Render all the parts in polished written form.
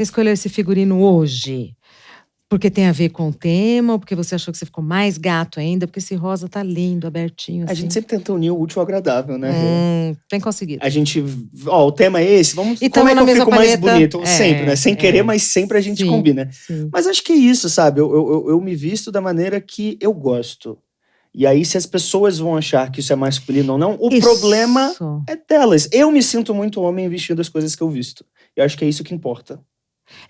escolheu esse figurino hoje? Porque tem a ver com o tema, ou porque você achou que você ficou mais gato ainda? Porque esse rosa tá lindo, abertinho assim. A gente sempre tenta unir o útil ao agradável, né? Bem conseguido. A gente, o tema é esse, vamos, E como é que eu fico mais bonito? É, sempre, né? Sem querer, mas sempre a gente combina. Sim. Mas acho que é isso, sabe? Eu me visto da maneira que eu gosto. E aí, se as pessoas vão achar que isso é masculino ou não, o problema é delas. Eu me sinto muito homem vestindo as coisas que eu visto. Eu acho que é isso que importa.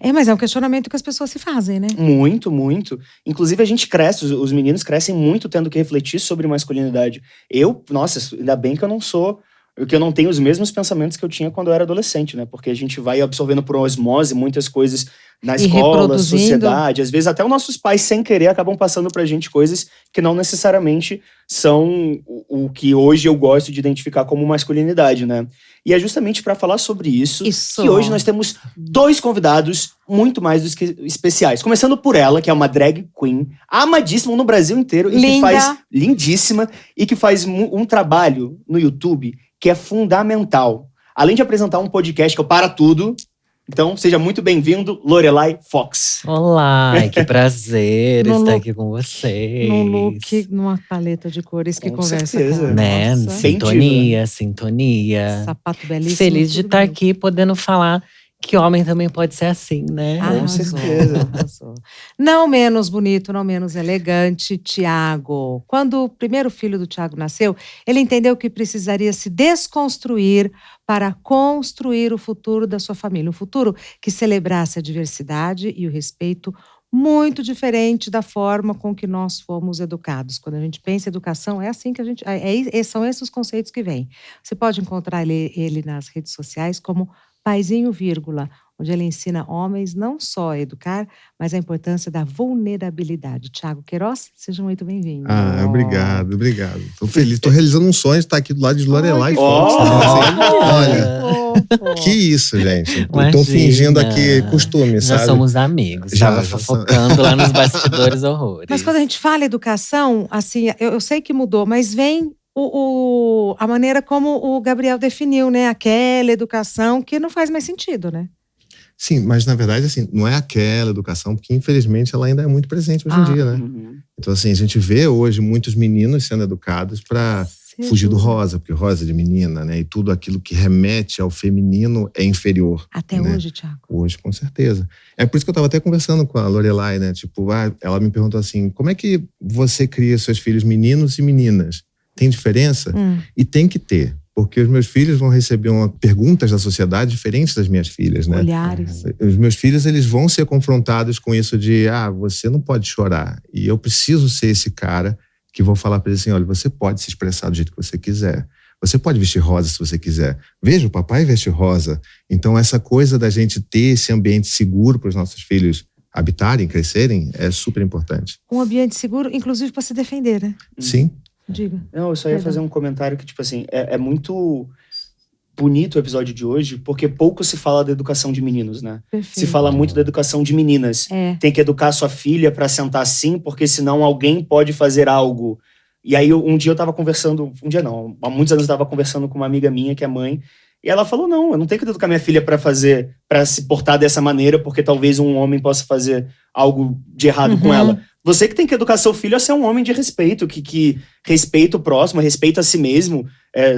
Mas é um questionamento que as pessoas se fazem, né? Muito, muito. Inclusive, a gente cresce, os meninos crescem muito tendo que refletir sobre masculinidade. Nossa, ainda bem que eu não tenho os mesmos pensamentos que eu tinha quando eu era adolescente, né? Porque a gente vai absorvendo por osmose muitas coisas na escola, sociedade. Às vezes até os nossos pais, sem querer, acabam passando pra gente coisas que não necessariamente são o que hoje eu gosto de identificar como masculinidade, né? E é justamente pra falar sobre isso que hoje nós temos 2 convidados muito mais do que especiais. Começando por ela, que é uma drag queen, amadíssima no Brasil inteiro. E que faz, lindíssima, e que faz um trabalho no YouTube que é fundamental. Além de apresentar um podcast que eu para tudo. Então, seja muito bem-vindo, Lorelai Fox. Olá, que prazer estar aqui com vocês. Num look, numa paleta de cores que conversa com né? Sintonia. Sapato belíssimo. Feliz de estar aqui podendo falar que homem também pode ser assim, né? Com certeza. Não menos bonito, não menos elegante, Thiago. Quando o primeiro filho do Thiago nasceu, ele entendeu que precisaria se desconstruir para construir o futuro da sua família. Um futuro que celebrasse a diversidade e o respeito, muito diferente da forma com que nós fomos educados. Quando a gente pensa em educação, é assim que a gente… são esses os conceitos que vêm. Você pode encontrar ele nas redes sociais como Paizinho, onde ele ensina homens não só a educar, mas a importância da vulnerabilidade. Thiago Queiroz, seja muito bem-vindo. Obrigado. Tô feliz, tô realizando um sonho de estar aqui do lado de Lorelai Fox. Olha, que isso, gente. Eu tô fingindo aqui costume, sabe? Já somos amigos, já fofocando lá nos bastidores horrores. Mas quando a gente fala educação, assim, eu sei que mudou, mas vem a maneira como o Gabriel definiu, né? Aquela educação que não faz mais sentido, né? Sim, mas na verdade, assim, não é aquela educação, porque infelizmente ela ainda é muito presente hoje em dia, né? Então, assim, a gente vê hoje muitos meninos sendo educados para fugir do rosa, porque rosa é de menina, né? E tudo aquilo que remete ao feminino é inferior. Até hoje, Thiago? Hoje, com certeza. É por isso que eu estava até conversando com a Lorelai, né? Tipo, ela me perguntou assim, como é que você cria seus filhos meninos e meninas? Tem diferença? E tem que ter. Porque os meus filhos vão receber perguntas da sociedade diferentes das minhas filhas, né? Olhares. Os meus filhos, eles vão ser confrontados com isso de, você não pode chorar. E eu preciso ser esse cara que vou falar para eles assim, olha, você pode se expressar do jeito que você quiser. Você pode vestir rosa se você quiser. Veja, o papai veste rosa. Então, essa coisa da gente ter esse ambiente seguro para os nossos filhos habitarem, crescerem, é super importante. Um ambiente seguro, inclusive para se defender, né? Sim. Diga. Não, eu só ia fazer um comentário que, tipo assim, é muito bonito o episódio de hoje, porque pouco se fala da educação de meninos, né? Perfeito. Se fala muito da educação de meninas. Tem que educar sua filha pra sentar assim, porque senão alguém pode fazer algo. E aí, um dia eu tava conversando, há muitos anos eu tava conversando com uma amiga minha, que é mãe, e ela falou, não, eu não tenho que educar minha filha pra se portar dessa maneira, porque talvez um homem possa fazer algo de errado com ela. Você que tem que educar seu filho a ser um homem de respeito, que respeita o próximo, respeita a si mesmo,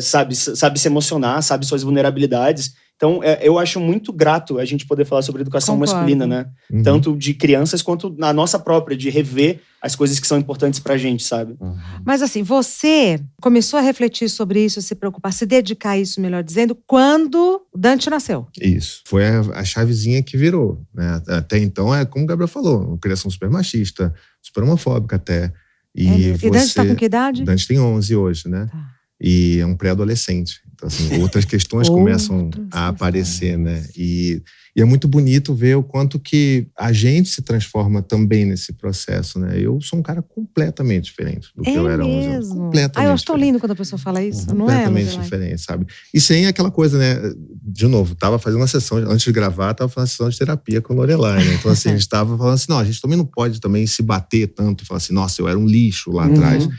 sabe se emocionar, sabe suas vulnerabilidades. Então, eu acho muito grato a gente poder falar sobre educação masculina, né? Tanto de crianças quanto na nossa própria, de rever as coisas que são importantes pra gente, sabe? Mas assim, você começou a refletir sobre isso, se preocupar, se dedicar a isso, melhor dizendo, quando Dante nasceu. Isso. Foi a chavezinha que virou, né? Até então, como o Gabriel falou, uma criação super machista, super homofóbica até. E Dante tá com que idade? Dante tem 11 hoje, né? Tá. E é um pré-adolescente. Então, assim, outras questões começam a aparecer, né? E é muito bonito ver o quanto que a gente se transforma também nesse processo, né? Eu sou um cara completamente diferente do que eu era 11 anos. Completamente eu acho tão lindo quando a pessoa fala isso, não é? Completamente diferente, sabe? E sem aquela coisa, né? De novo, tava fazendo uma sessão, antes de gravar, tava fazendo uma sessão de terapia com a Lorelai, né? Então, assim, a gente tava falando assim, não, a gente também não pode também se bater tanto e falar assim, nossa, eu era um lixo lá atrás.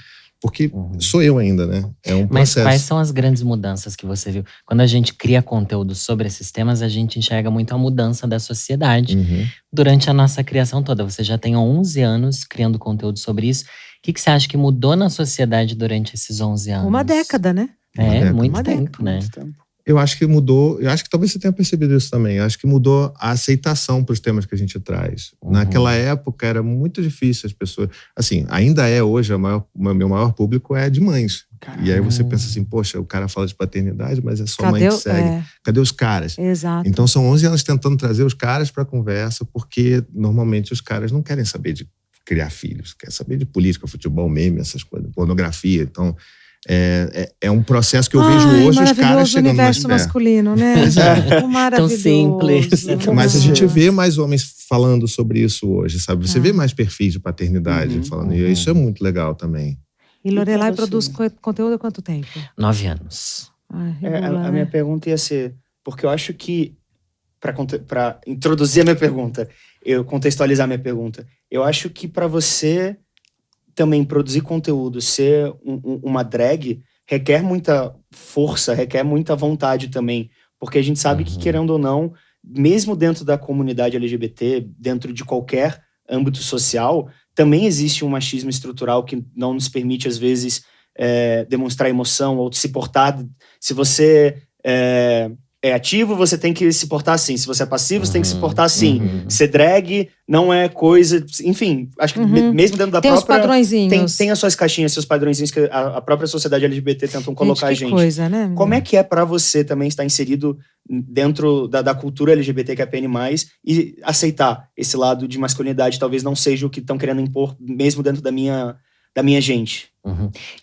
Porque sou eu ainda, né? É um Mas processo. quais são as grandes mudanças que você viu? Quando a gente cria conteúdo sobre esses temas, a gente enxerga muito a mudança da sociedade durante a nossa criação toda. Você já tem 11 anos criando conteúdo sobre isso. O que você acha que mudou na sociedade durante esses 11 anos? Uma década, né? É, muito Uma tempo, década. né? Muito tempo. Eu acho que mudou, eu acho que talvez você tenha percebido isso também. Eu acho que mudou a aceitação para os temas que a gente traz. Naquela época era muito difícil as pessoas. Assim, ainda é hoje, o meu maior público é de mães. E aí você pensa assim, poxa, o cara fala de paternidade, mas é só mãe que segue. Cadê os caras? Exato. Então são 11 anos tentando trazer os caras para a conversa, porque normalmente os caras não querem saber de criar filhos, querem saber de política, futebol, meme, essas coisas, pornografia. Então, é um processo que eu vejo hoje os caras chegando mais universo masculino, né? Maravilhoso. Tão simples. Mas a gente vê mais homens falando sobre isso hoje, sabe? Você vê mais perfis de paternidade falando. E isso é muito legal também. E Lorelai produz conteúdo há quanto tempo? 9 anos. A minha pergunta ia ser, porque eu acho que, para introduzir a minha pergunta, eu contextualizar a minha pergunta, eu acho que para você também produzir conteúdo, ser uma drag, requer muita força, requer muita vontade também. Porque a gente sabe que, querendo ou não, mesmo dentro da comunidade LGBT, dentro de qualquer âmbito social, também existe um machismo estrutural que não nos permite, às vezes, demonstrar emoção ou se portar. Se você é ativo, você tem que se portar assim. Se você é passivo, você tem que se portar assim. Ser drag não é coisa... Enfim, acho que mesmo dentro da tem própria... Tem os padrõezinhos. Tem as suas caixinhas, seus padrõezinhos que a própria sociedade LGBT tentam colocar a gente. Coisa, né? Como é que é pra você também estar inserido dentro da cultura LGBTQIAPN+, e aceitar esse lado de masculinidade talvez não seja o que estão querendo impor, mesmo dentro da minha gente?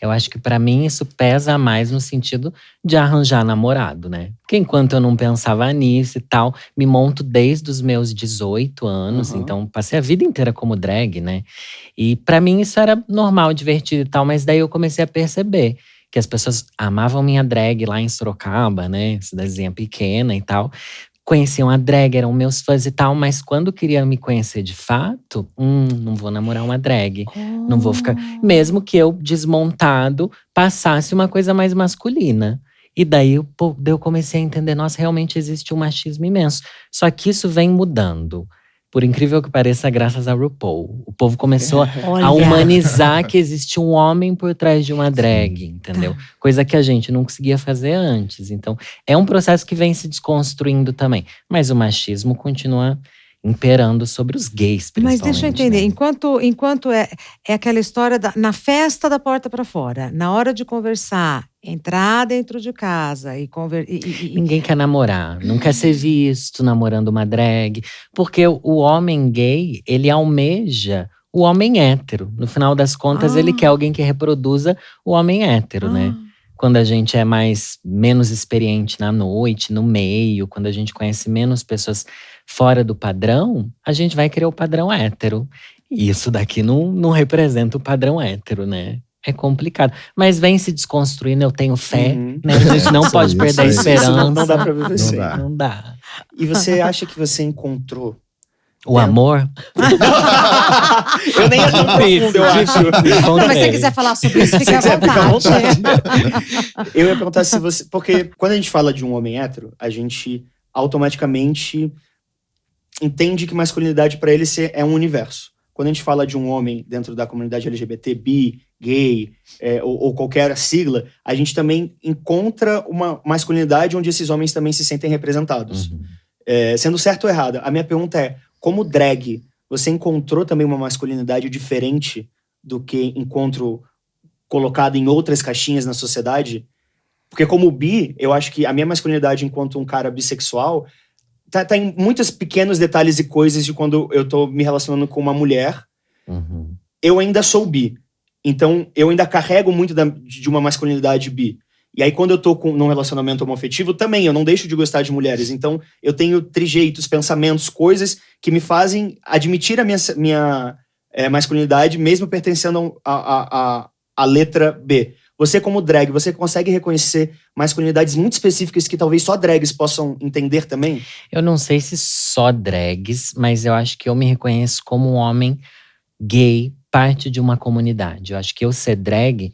Eu acho que pra mim isso pesa mais no sentido de arranjar namorado, né? Porque enquanto eu não pensava nisso e tal, me monto desde os meus 18 anos, então passei a vida inteira como drag, né? E pra mim isso era normal, divertido e tal, mas daí eu comecei a perceber que as pessoas amavam minha drag lá em Sorocaba, né? Cidadezinha pequena e tal. Conheciam a drag, eram meus fãs e tal, mas quando queria me conhecer de fato, não vou namorar uma drag. Não vou ficar… Mesmo que eu, desmontado, passasse uma coisa mais masculina. E daí eu comecei a entender, nossa, realmente existe um machismo imenso. Só que isso vem mudando. Por incrível que pareça, graças a RuPaul. O povo começou a humanizar que existe um homem por trás de uma drag, entendeu? Coisa que a gente não conseguia fazer antes. Então, é um processo que vem se desconstruindo também. Mas o machismo continua imperando sobre os gays, principalmente. Mas deixa eu entender, né? enquanto é aquela história na festa da porta para fora, na hora de conversar, entrar dentro de casa Ninguém quer namorar, não quer ser visto namorando uma drag, porque o homem gay, ele almeja o homem hétero. No final das contas, ele quer alguém que reproduza o homem hétero, né? Quando a gente é menos experiente na noite, no meio, quando a gente conhece menos pessoas fora do padrão, a gente vai querer o padrão hétero. E isso daqui não representa o padrão hétero, né? É complicado. Mas vem se desconstruindo, eu tenho fé, né? A gente não pode perder a esperança. Não dá pra viver sem. Não dá. E você acha que você encontrou o amor? Eu nem ia tão profundo, eu acho. Mas se você quiser falar sobre isso, fica à vontade. Eu ia perguntar se você… Porque quando a gente fala de um homem hétero, a gente automaticamente entende que masculinidade para ele é um universo. Quando a gente fala de um homem dentro da comunidade LGBT, bi, gay, ou qualquer sigla, a gente também encontra uma masculinidade onde esses homens também se sentem representados. Sendo certo ou errado, a minha pergunta é, como drag, você encontrou também uma masculinidade diferente do que encontro colocado em outras caixinhas na sociedade? Porque como bi, eu acho que a minha masculinidade enquanto um cara bissexual tá em muitos pequenos detalhes e coisas de quando eu tô me relacionando com uma mulher. Eu ainda sou bi. Então, eu ainda carrego muito de uma masculinidade bi. E aí, quando eu tô num relacionamento homoafetivo, também, eu não deixo de gostar de mulheres. Então, eu tenho trejeitos, pensamentos, coisas que me fazem admitir a minha masculinidade, mesmo pertencendo à letra B. Você, como drag, você consegue reconhecer masculinidades muito específicas que talvez só drags possam entender também? Eu não sei se só drags, mas eu acho que eu me reconheço como um homem gay parte de uma comunidade. Eu acho que eu ser drag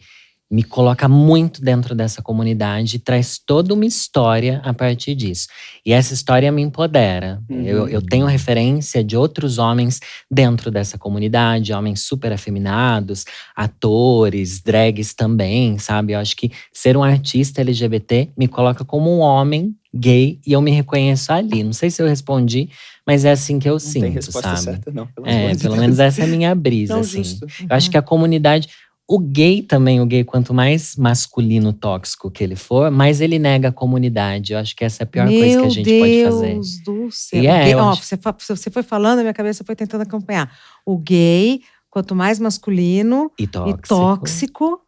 me coloca muito dentro dessa comunidade e traz toda uma história a partir disso. E essa história me empodera. Eu tenho referência de outros homens dentro dessa comunidade, homens super afeminados, atores, drags também, sabe? Eu acho que ser um artista LGBT me coloca como um homem gay e eu me reconheço ali. Não sei se eu respondi, mas é assim que eu sinto, Não tem resposta sabe? certa, não. Pelo amor de Pelo Deus. menos essa é a minha brisa, Não, assim. justo. Eu acho que a comunidade… O gay também, quanto mais masculino tóxico que ele for, mais ele nega a comunidade. Eu acho que essa é a pior coisa que a gente pode fazer. Meu Deus do céu. E O gay, eu acho… você foi falando, a minha cabeça foi tentando acompanhar. O gay, quanto mais masculino E e tóxico. tóxico,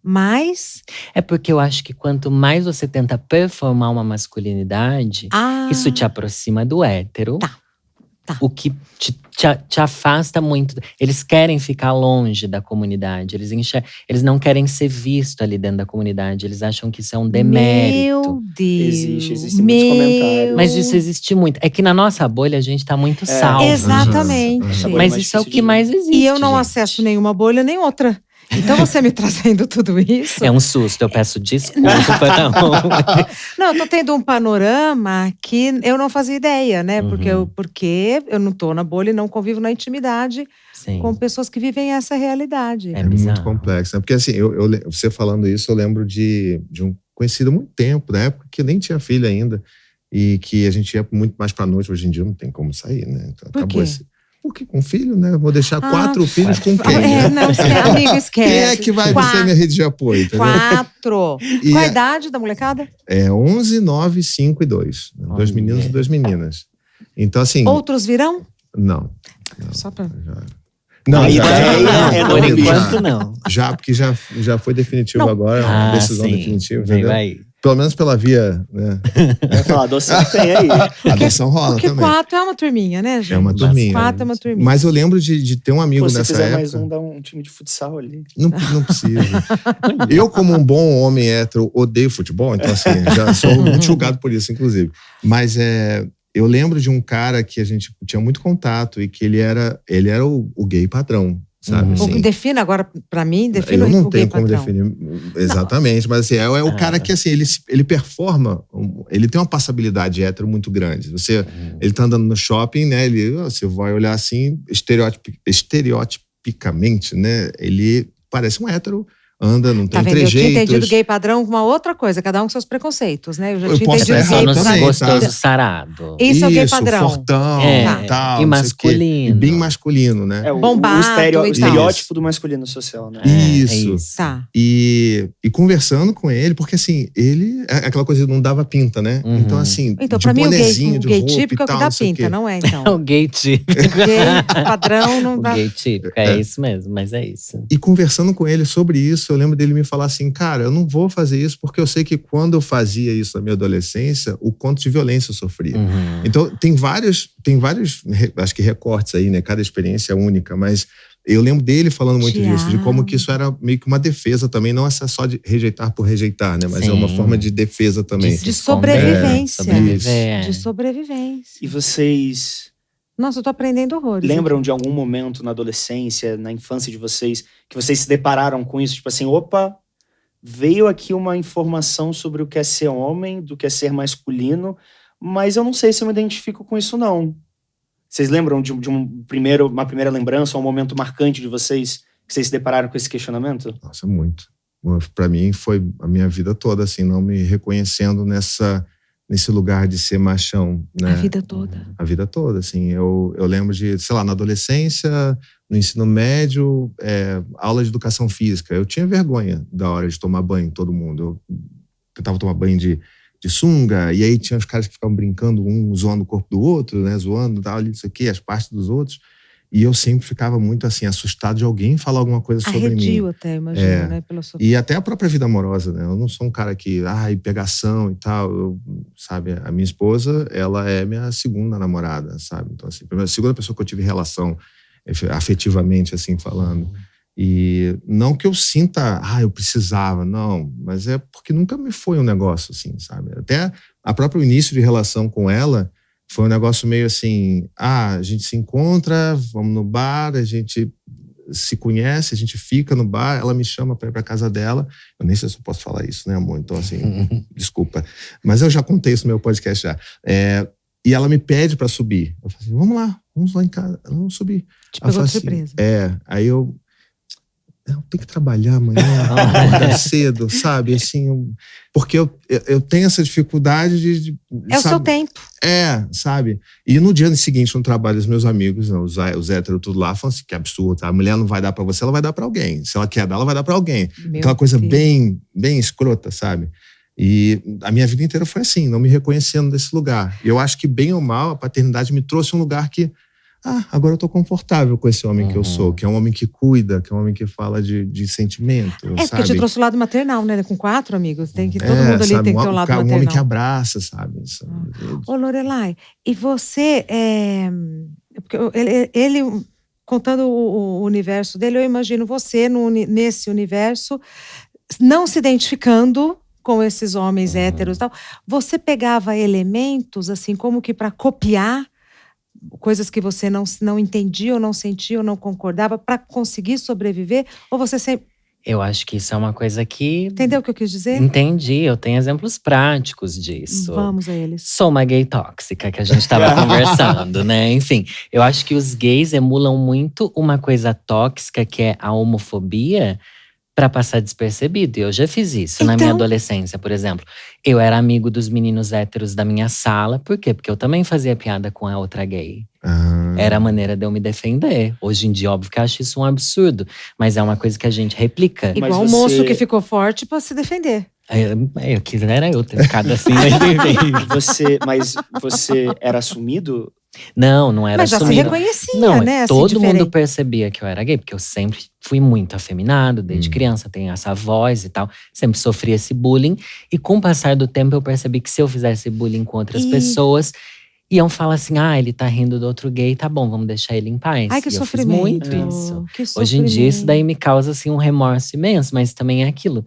mais… É porque eu acho que quanto mais você tenta performar uma masculinidade, isso te aproxima do hétero. Tá. O que te afasta muito. Eles querem ficar longe da comunidade. Eles não querem ser vistos ali dentro da comunidade. Eles acham que isso é um demérito. Meu Deus. Existem muitos comentários. Mas isso existe muito. É que na nossa bolha a gente tá muito salvo. Exatamente. Essa bolha Mas mais isso é o difícil que de- mais existe. E eu não gente. acesso nenhuma bolha nem outra. Então você me trazendo tudo isso… É um susto, eu peço desculpa para Não, eu tô tendo um panorama que eu não fazia ideia, né? Uhum. Porque eu não tô na bolha e não convivo na intimidade Sim. com pessoas que vivem essa realidade. É É muito bizarro. complexo, né? Porque assim, você falando isso, eu lembro de um conhecido há muito tempo, na época que eu nem tinha filho ainda, e que a gente ia muito mais pra noite. Hoje em dia não tem como sair, né? Então, Por acabou quê? Porque com filho, né? Eu vou deixar 4 filhos com quem? né? Não, amigo, esquece. Quem é que vai ser minha rede de apoio? Entendeu? 4. E Qual a idade da molecada? é 11, 9, 5 e 2. 2 meninos e 2 meninas. Então, assim. Outros virão? Não. Só pra… Não, A já, ideia é Por não vir. enquanto, não. já, porque já foi definitivo Não. agora, é uma decisão sim. definitiva. Veio Entendeu? aí. Pelo menos pela via, né? Vai falar, adoção tem aí. A adoção rola Porque também. 4 é uma turminha, né, gente? É uma turminha. 4 é uma turminha. Mas eu lembro de ter um amigo Pô, se nessa fizer época. mais um, dá um time de futsal ali. Não precisa. Eu, como um bom homem hétero, odeio futebol, então assim, já sou muito julgado por isso, inclusive. Mas eu lembro de um cara que a gente tinha muito contato e que ele era o gay padrão, sabe? Uhum. Assim, Defina agora pra mim, defina eu não o gay tenho como padrão. definir exatamente, mas assim, é o cara que assim, ele performa, ele tem uma passabilidade hétero muito grande. Ele tá andando no shopping, né? Você vai olhar assim, estereotipicamente, né? Ele parece um hétero, anda, não Tá tem vendo? Eu tinha entendido trejeitos. gay padrão com uma outra coisa, cada um com seus preconceitos, né? Eu já Eu tinha posso entendido estar Só gay no errado também, gostoso tá? sarado. Isso é o gay padrão. fortão É, e tal. e não sei o quê. masculino. E bem masculino, né? É o Bombado e tal. estereótipo do masculino social, né? Isso. Tá. E conversando com ele, porque assim, ele… Aquela coisa de não dava pinta, né? Uhum. Então assim, Então, de pra mim, o bonezinho, de gay roupa típico é e o que tal, dá não sei o pinta, quê. não é, É então? o gay típico. Gay padrão não O dá… gay típico, é isso mesmo, mas é isso. E conversando com ele sobre isso, eu lembro dele me falar assim, cara, eu não vou fazer isso porque eu sei que quando eu fazia isso na minha adolescência, o quanto de violência eu sofria. Uhum. Então, tem vários, acho que recortes aí, né? Cada experiência é única, mas eu lembro dele falando muito disso, de como que isso era meio que uma defesa também, não é só de rejeitar por rejeitar, né? Mas é uma Sim. forma de defesa também. De sobrevivência. Sobreviver. De sobrevivência. E vocês Nossa, eu tô aprendendo horrores. lembram de algum momento na adolescência, na infância de vocês, que vocês se depararam com isso? Tipo assim, opa, veio aqui uma informação sobre o que é ser homem, do que é ser masculino, mas eu não sei se eu me identifico com isso, não. Vocês lembram de uma primeira lembrança, um momento marcante de vocês, que vocês se depararam com esse questionamento? Nossa, muito. Pra mim foi a minha vida toda, assim, não me reconhecendo nesse lugar de ser machão, né? A vida toda. A vida toda, assim. Eu lembro de, sei lá, na adolescência, no ensino médio, aula de educação física. Eu tinha vergonha da hora de tomar banho, todo mundo. Eu tentava tomar banho de sunga, e aí tinha os caras que ficavam brincando, um zoando o corpo do outro, né? Zoando, tal, isso aqui, as partes dos outros. E eu sempre ficava muito, assim, assustado de alguém falar alguma coisa sobre mim. Arredio até, imagino, né? Pela sua… E até a própria vida amorosa, né? Eu não sou um cara que, pegação e tal. Sabe, a minha esposa, ela é minha segunda namorada, sabe? Então, assim, a segunda pessoa que eu tive relação afetivamente, assim, falando. E não que eu sinta, eu precisava, não. Mas é porque nunca me foi um negócio, assim, sabe? Até a próprio início de relação com ela foi um negócio meio assim, a gente se encontra, vamos no bar, a gente se conhece, a gente fica no bar, ela me chama pra ir pra casa dela. Eu nem sei se eu posso falar isso, né, amor? Então, assim, desculpa. Mas eu já contei isso no meu podcast já. E ela me pede pra subir. Eu falei assim, vamos lá em casa, vamos subir. Te Ela pegou fala de surpresa. Aí eu tenho que trabalhar amanhã, acordar cedo, sabe? Assim, porque eu tenho essa dificuldade de É o sabe? seu tempo. Sabe? E no dia seguinte, no trabalho, os meus amigos, os héteros, tudo lá, falam assim, que absurdo, tá? A mulher não vai dar pra você, ela vai dar pra alguém. Se ela quer dar, ela vai dar pra alguém. Meu Aquela coisa Deus. bem, bem escrota, sabe? E a minha vida inteira foi assim, não me reconhecendo desse lugar. E eu acho que, bem ou mal, a paternidade me trouxe um lugar que agora eu tô confortável com esse homem que eu sou, que é um homem que cuida, que é um homem que fala de sentimento, Porque sabe? te trouxe o lado maternal, né? Com 4 amigos. Todo mundo ali sabe? tem que ter um lado Um maternal. homem que abraça, sabe? Ô, Lorelai, e você, porque ele contando o universo dele, eu imagino você nesse universo, não se identificando com esses homens héteros e tal. Você pegava elementos, assim, como que para copiar coisas que você não entendia, ou não sentia, ou não concordava, para conseguir sobreviver? Ou você sempre… Eu acho que isso é uma coisa que… Entendeu o que eu quis dizer? Entendi, eu tenho exemplos práticos disso. Vamos a eles. Sou uma gay tóxica, que a gente tava conversando, né? Enfim, eu acho que os gays emulam muito uma coisa tóxica, que é a homofobia, pra passar despercebido. E eu já fiz isso na minha adolescência, por exemplo. Eu era amigo dos meninos héteros da minha sala. Por quê? Porque eu também fazia piada com a outra gay. Era a maneira de eu me defender. Hoje em dia, óbvio que eu acho isso um absurdo. Mas é uma coisa que a gente replica. Igual o moço que ficou forte pra se defender. Eu quisera eu ter ficado assim, mas enfim. Mas você era assumido? Não era Mas já se assumido. reconhecia, Não, né? Assim, todo mundo diferente. percebia que eu era gay, porque eu sempre fui muito afeminado, desde criança, tenho essa voz e tal. Sempre sofri esse bullying. E com o passar do tempo, eu percebi que se eu fizesse bullying com outras pessoas, iam falar assim, ele tá rindo do outro gay, tá bom, vamos deixar ele em paz. Ai, que E eu fiz sofrimento. muito isso. Que Hoje em dia, isso daí sofrimento. me causa assim, um remorso imenso, mas também é aquilo.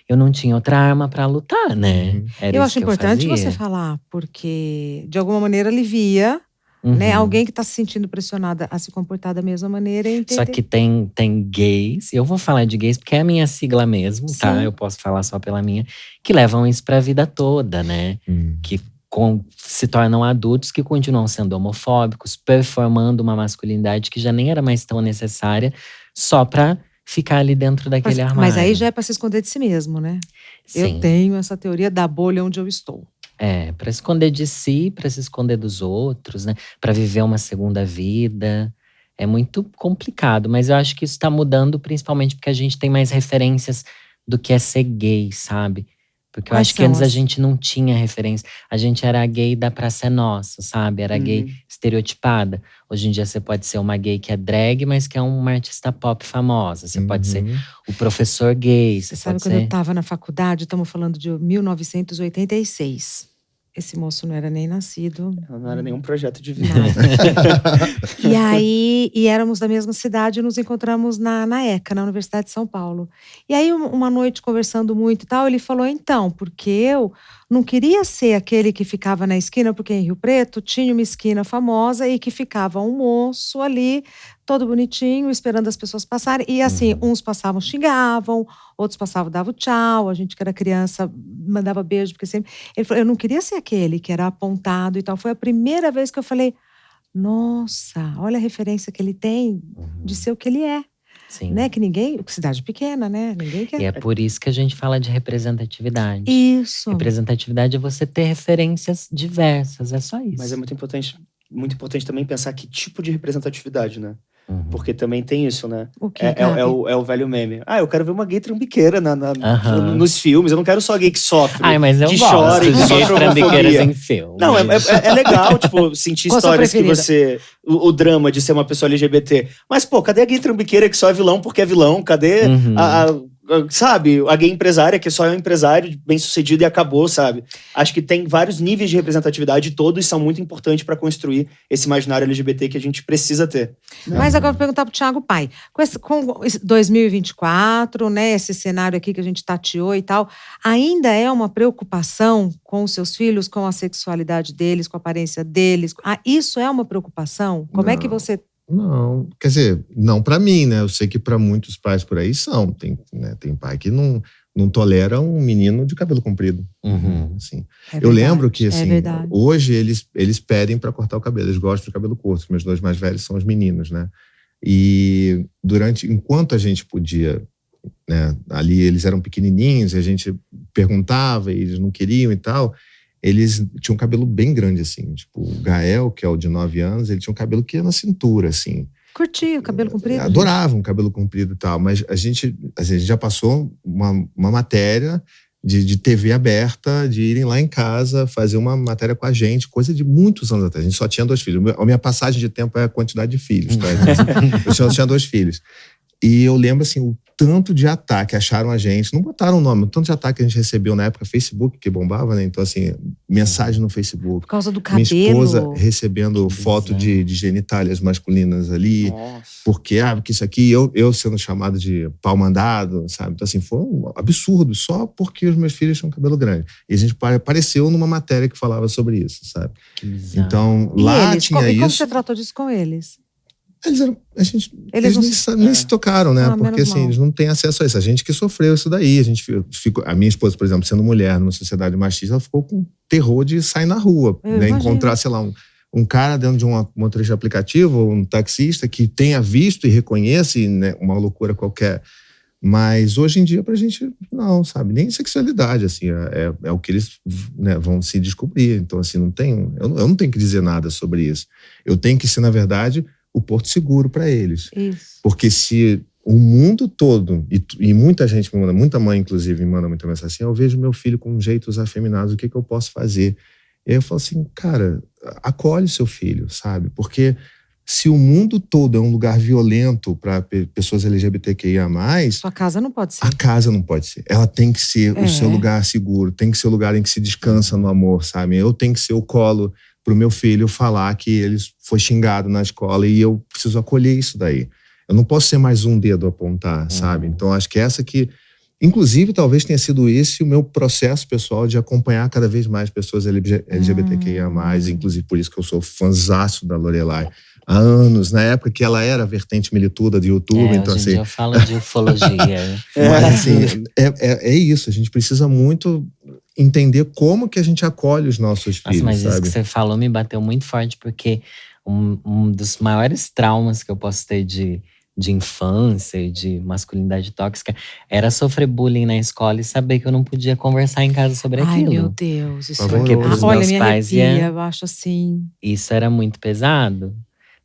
Eu não tinha outra arma pra lutar, né? Era Eu isso acho que importante fazia. você falar, porque de alguma maneira alivia, né? Alguém que está se sentindo pressionada a se comportar da mesma maneira e entender. Só que tem gays, eu vou falar de gays porque é a minha sigla mesmo, tá? Sim. Eu posso falar só pela minha, que levam isso pra vida toda, né? Que se tornam adultos que continuam sendo homofóbicos, performando uma masculinidade que já nem era mais tão necessária, só pra ficar ali dentro daquele armário. Mas aí já é para se esconder de si mesmo, né? Sim. Eu tenho essa teoria da bolha onde eu estou. Pra esconder de si, pra se esconder dos outros, né? Pra viver uma segunda vida. É muito complicado, mas eu acho que isso tá mudando, principalmente porque a gente tem mais referências do que é ser gay, sabe? Porque eu Quais acho que são antes a as- gente não tinha referência. A gente era a gay da Praça é Nossa, sabe? Era gay estereotipada. Hoje em dia você pode ser uma gay que é drag, mas que é uma artista pop famosa. Você pode ser o professor gay, Você você sabe, pode quando eu ser… estava na faculdade, estamos falando de 1986. Esse moço não era nem nascido. Não era nenhum projeto de vida. E aí, éramos da mesma cidade e nos encontramos na ECA, na Universidade de São Paulo. E aí, uma noite, conversando muito e tal, ele falou, então, porque eu não queria ser aquele que ficava na esquina, porque em Rio Preto tinha uma esquina famosa e que ficava um moço ali, todo bonitinho, esperando as pessoas passarem. E assim, uns passavam, xingavam, outros passavam, davam tchau. A gente que era criança mandava beijo, porque sempre… Ele falou, eu não queria ser aquele que era apontado e tal. Foi a primeira vez que eu falei, nossa, olha a referência que ele tem de ser o que ele é. Sim. Né? Que ninguém… Cidade pequena, né? Ninguém quer… E é por isso que a gente fala de representatividade. Isso. Representatividade é você ter referências diversas, é só isso. Mas é muito importante também pensar que tipo de representatividade, né? Porque também tem isso, né? O que, É o velho meme. Eu quero ver uma gay trambiqueira Aham. nos filmes. Eu não quero só gay que sofre. Ai, mas eu que gosto chora e de que gays sofre trambiqueiras homofobia. em filme. Não, é legal, tipo, sentir Qual a sua histórias que preferida? você… O drama de ser uma pessoa LGBT. Mas, pô, cadê a gay trambiqueira que só é vilão porque é vilão? Cadê sabe, a gay empresária que só é um empresário bem-sucedido e acabou, sabe? Acho que tem vários níveis de representatividade e todos são muito importantes para construir esse imaginário LGBT que a gente precisa ter. Mas agora eu vou perguntar pro Thiago Pai. Com 2024, né, esse cenário aqui que a gente tateou e tal, ainda é uma preocupação com os seus filhos, com a sexualidade deles, com a aparência deles? Isso é uma preocupação? Como é que Não. você Não, quer dizer, não pra mim, né? Eu sei que pra muitos pais por aí são. Tem pai que não tolera um menino de cabelo comprido. Uhum. Assim. É Eu lembro verdade, que, assim, verdade. hoje eles pedem pra cortar o cabelo. Eles gostam de cabelo curto. Os meus 2 mais velhos são os meninos, né? E enquanto a gente podia, né? Ali eles eram pequenininhos e a gente perguntava e eles não queriam e tal. Eles tinham um cabelo bem grande, assim. Tipo, o Gael, que é o de 9 anos, ele tinha um cabelo que ia na cintura, assim. Curti o cabelo comprido. Adorava um cabelo comprido e tal, mas a gente já passou uma matéria de TV aberta, de irem lá em casa fazer uma matéria com a gente, coisa de muitos anos atrás. A gente só tinha 2 filhos. A minha passagem de tempo é a quantidade de filhos, tá? Eu só tinha 2 filhos. E eu lembro, assim, o tanto de ataque acharam a gente, não botaram o nome, o tanto de ataque que a gente recebeu na época, Facebook, que bombava, né? Então, assim, mensagem no Facebook. Por causa do Minha cabelo. esposa recebendo Que foto bizarro. de genitálias masculinas ali, Nossa. porque isso aqui, eu sendo chamado de pau mandado, sabe? Então, assim, foi um absurdo, só porque os meus filhos tinham cabelo grande. E a gente apareceu numa matéria que falava sobre isso, sabe? Que bizarro. Então, E lá eles? tinha E como isso. você tratou disso com eles? Eles Eles não nem se tocaram, né? Ah, Porque menos assim, mal. eles não têm acesso a isso. A gente que sofreu isso daí. A minha esposa, por exemplo, sendo mulher numa sociedade machista, ela ficou com terror de sair na rua, Eu né? imagino. Encontrar, sei lá, um cara dentro de um motorista de aplicativo ou um taxista que tenha visto e reconhece, né, uma loucura qualquer. Mas hoje em dia, pra gente, não, sabe? Nem sexualidade, assim, é o que eles, né, vão se descobrir. Então, assim, eu não tenho que dizer nada sobre isso. Eu tenho que ser, na verdade, o porto seguro para eles. Isso. Porque se o mundo todo, e muita gente me manda, muita mãe, inclusive, me manda muita mensagem assim, eu vejo meu filho com jeitos afeminados, o que eu posso fazer? E aí eu falo assim, cara, acolhe seu filho, sabe? Porque se o mundo todo é um lugar violento para pessoas LGBTQIA+, Sua casa não pode ser. a casa não pode ser. Ela tem que ser É. o seu lugar seguro, tem que ser o lugar em que se descansa no amor, sabe? Eu tenho que ser o colo pro meu filho falar que ele foi xingado na escola e eu preciso acolher isso daí. Eu não posso ser mais um dedo a apontar, sabe? Então, acho que essa que... Inclusive, talvez tenha sido esse o meu processo pessoal de acompanhar cada vez mais pessoas LGBTQIA+, inclusive por isso que eu sou fãzaço da Lorelai há anos, na época que ela era a vertente milituda do YouTube, então hoje em assim... dia eu falo de ufologia. Mas assim, é isso, a gente precisa muito entender como que a gente acolhe os nossos Nossa, filhos, mas isso sabe? que você falou me bateu muito forte, porque um dos maiores traumas que eu posso ter de infância e de masculinidade tóxica era sofrer bullying na escola e saber que eu não podia conversar em casa sobre Ai, aquilo. meu Deus. Isso Porque pros olha, meus me pais arrepia, eu acho assim. Isso era muito pesado.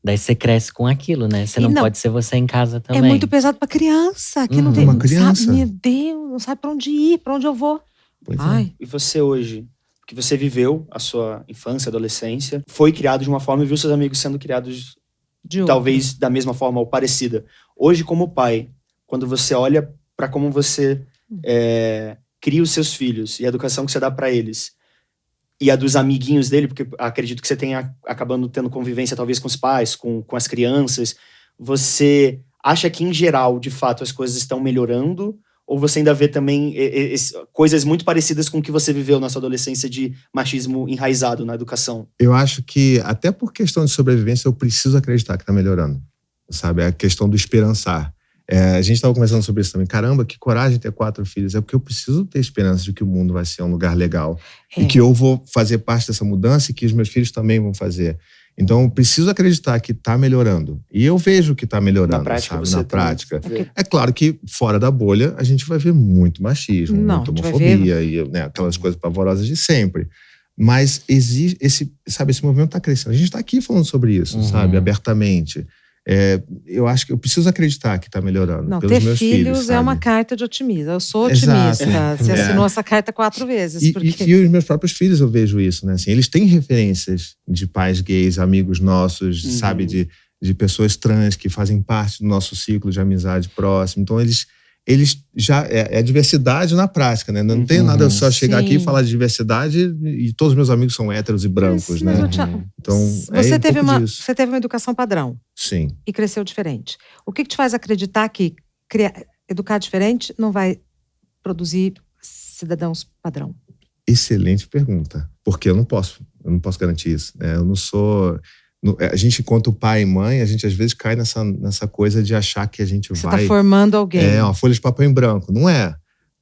Daí você cresce com aquilo, né? Você E não não, pode ser você em casa também. É muito pesado pra criança, que não tem. Uma criança. Sabe, meu Deus, não sabe pra onde ir, pra onde eu vou. Pois é. Ai, E você hoje, que você viveu a sua infância, adolescência, foi criado de uma forma e viu seus amigos sendo criados de outro. talvez da mesma forma ou parecida. Hoje, como pai, quando você olha para como você cria os seus filhos e a educação que você dá para eles e a dos amiguinhos dele, porque acredito que você tenha acabando tendo convivência talvez com os pais, com as crianças, você acha que em geral, de fato, as coisas estão melhorando? Ou você ainda vê também coisas muito parecidas com o que você viveu na sua adolescência de machismo enraizado na educação? Eu acho que, até por questão de sobrevivência, eu preciso acreditar que tá melhorando, sabe? É a questão do esperançar. A gente estava conversando sobre isso também. Caramba, que coragem ter 4 filhos. É porque eu preciso ter esperança de que o mundo vai ser um lugar legal. E que eu vou fazer parte dessa mudança e que os meus filhos também vão fazer. Então, eu preciso acreditar que está melhorando. E eu vejo que está melhorando, Na prática, sabe? você Na prática. vê. É claro que fora da bolha, a gente vai ver muito machismo, Não, muita a gente vai homofobia e, né, aquelas coisas pavorosas de sempre. Mas existe esse movimento está crescendo. A gente está aqui falando sobre isso, sabe? Abertamente. Eu acho que eu preciso acreditar que está melhorando. Não, pelos ter meus filhos filhos, é uma sabe? carta de otimismo. Eu sou Exato. otimista. Você assinou essa carta 4 vezes. E porque... os meus próprios filhos eu vejo isso, né? Assim, eles têm referências de pais gays, amigos nossos, sabe? De pessoas trans que fazem parte do nosso ciclo de amizade próximo. Então, eles já... É diversidade na prática, né? Não tem nada só chegar aqui e falar de diversidade e todos os meus amigos são héteros e brancos, né? Então, você teve disso. você teve uma educação padrão. Sim. E cresceu diferente. O que te faz acreditar que educar diferente não vai produzir cidadãos padrão? Excelente pergunta. Porque eu não posso garantir isso, né? Eu não sou... A gente, enquanto pai e mãe, a gente às vezes cai nessa coisa de achar que a gente Você vai… tá formando alguém. É, uma folha de papel em branco. Não é.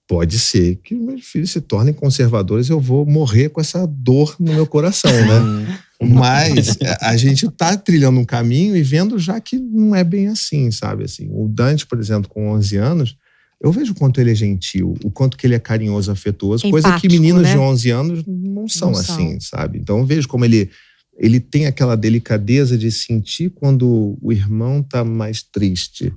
Pode ser que meus filhos se tornem conservadores, eu vou morrer com essa dor no meu coração, né? Mas a gente tá trilhando um caminho e vendo já que não é bem assim, sabe? Assim, o Dante, por exemplo, com 11 anos, eu vejo o quanto ele é gentil, o quanto que ele é carinhoso, afetuoso, coisa que Empático, meninos né? de 11 anos não são Não assim, sabe? Então eu vejo como ele tem aquela delicadeza de sentir quando o irmão tá mais triste,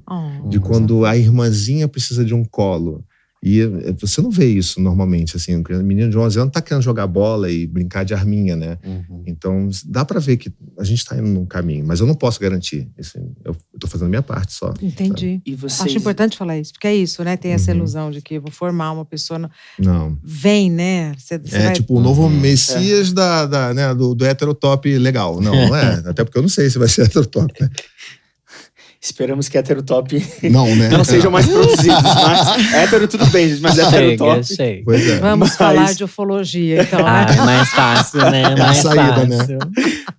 de quando a irmãzinha precisa de um colo. E você não vê isso normalmente, assim, um menino de 11 anos tá querendo jogar bola e brincar de arminha, né? Então, dá pra ver que a gente tá indo num caminho, mas eu não posso garantir. Assim, eu tô fazendo a minha parte só. Entendi. E vocês… Acho importante falar isso, porque é isso, né? Tem essa ilusão de que eu vou formar uma pessoa… Não. Vem, né? Você vai… Tipo o novo Messias né, do heterotop legal. Não é. Até porque eu não sei se vai ser heterotop, né? Esperamos que heterotop Não, né? não sejam mais produzidos. Mas hétero tudo bem, gente, mas heterotop… Chega. Pois é. Vamos Mas- falar de ufologia, então. Ah, é mais fácil, né? a Mais saída, né? fácil.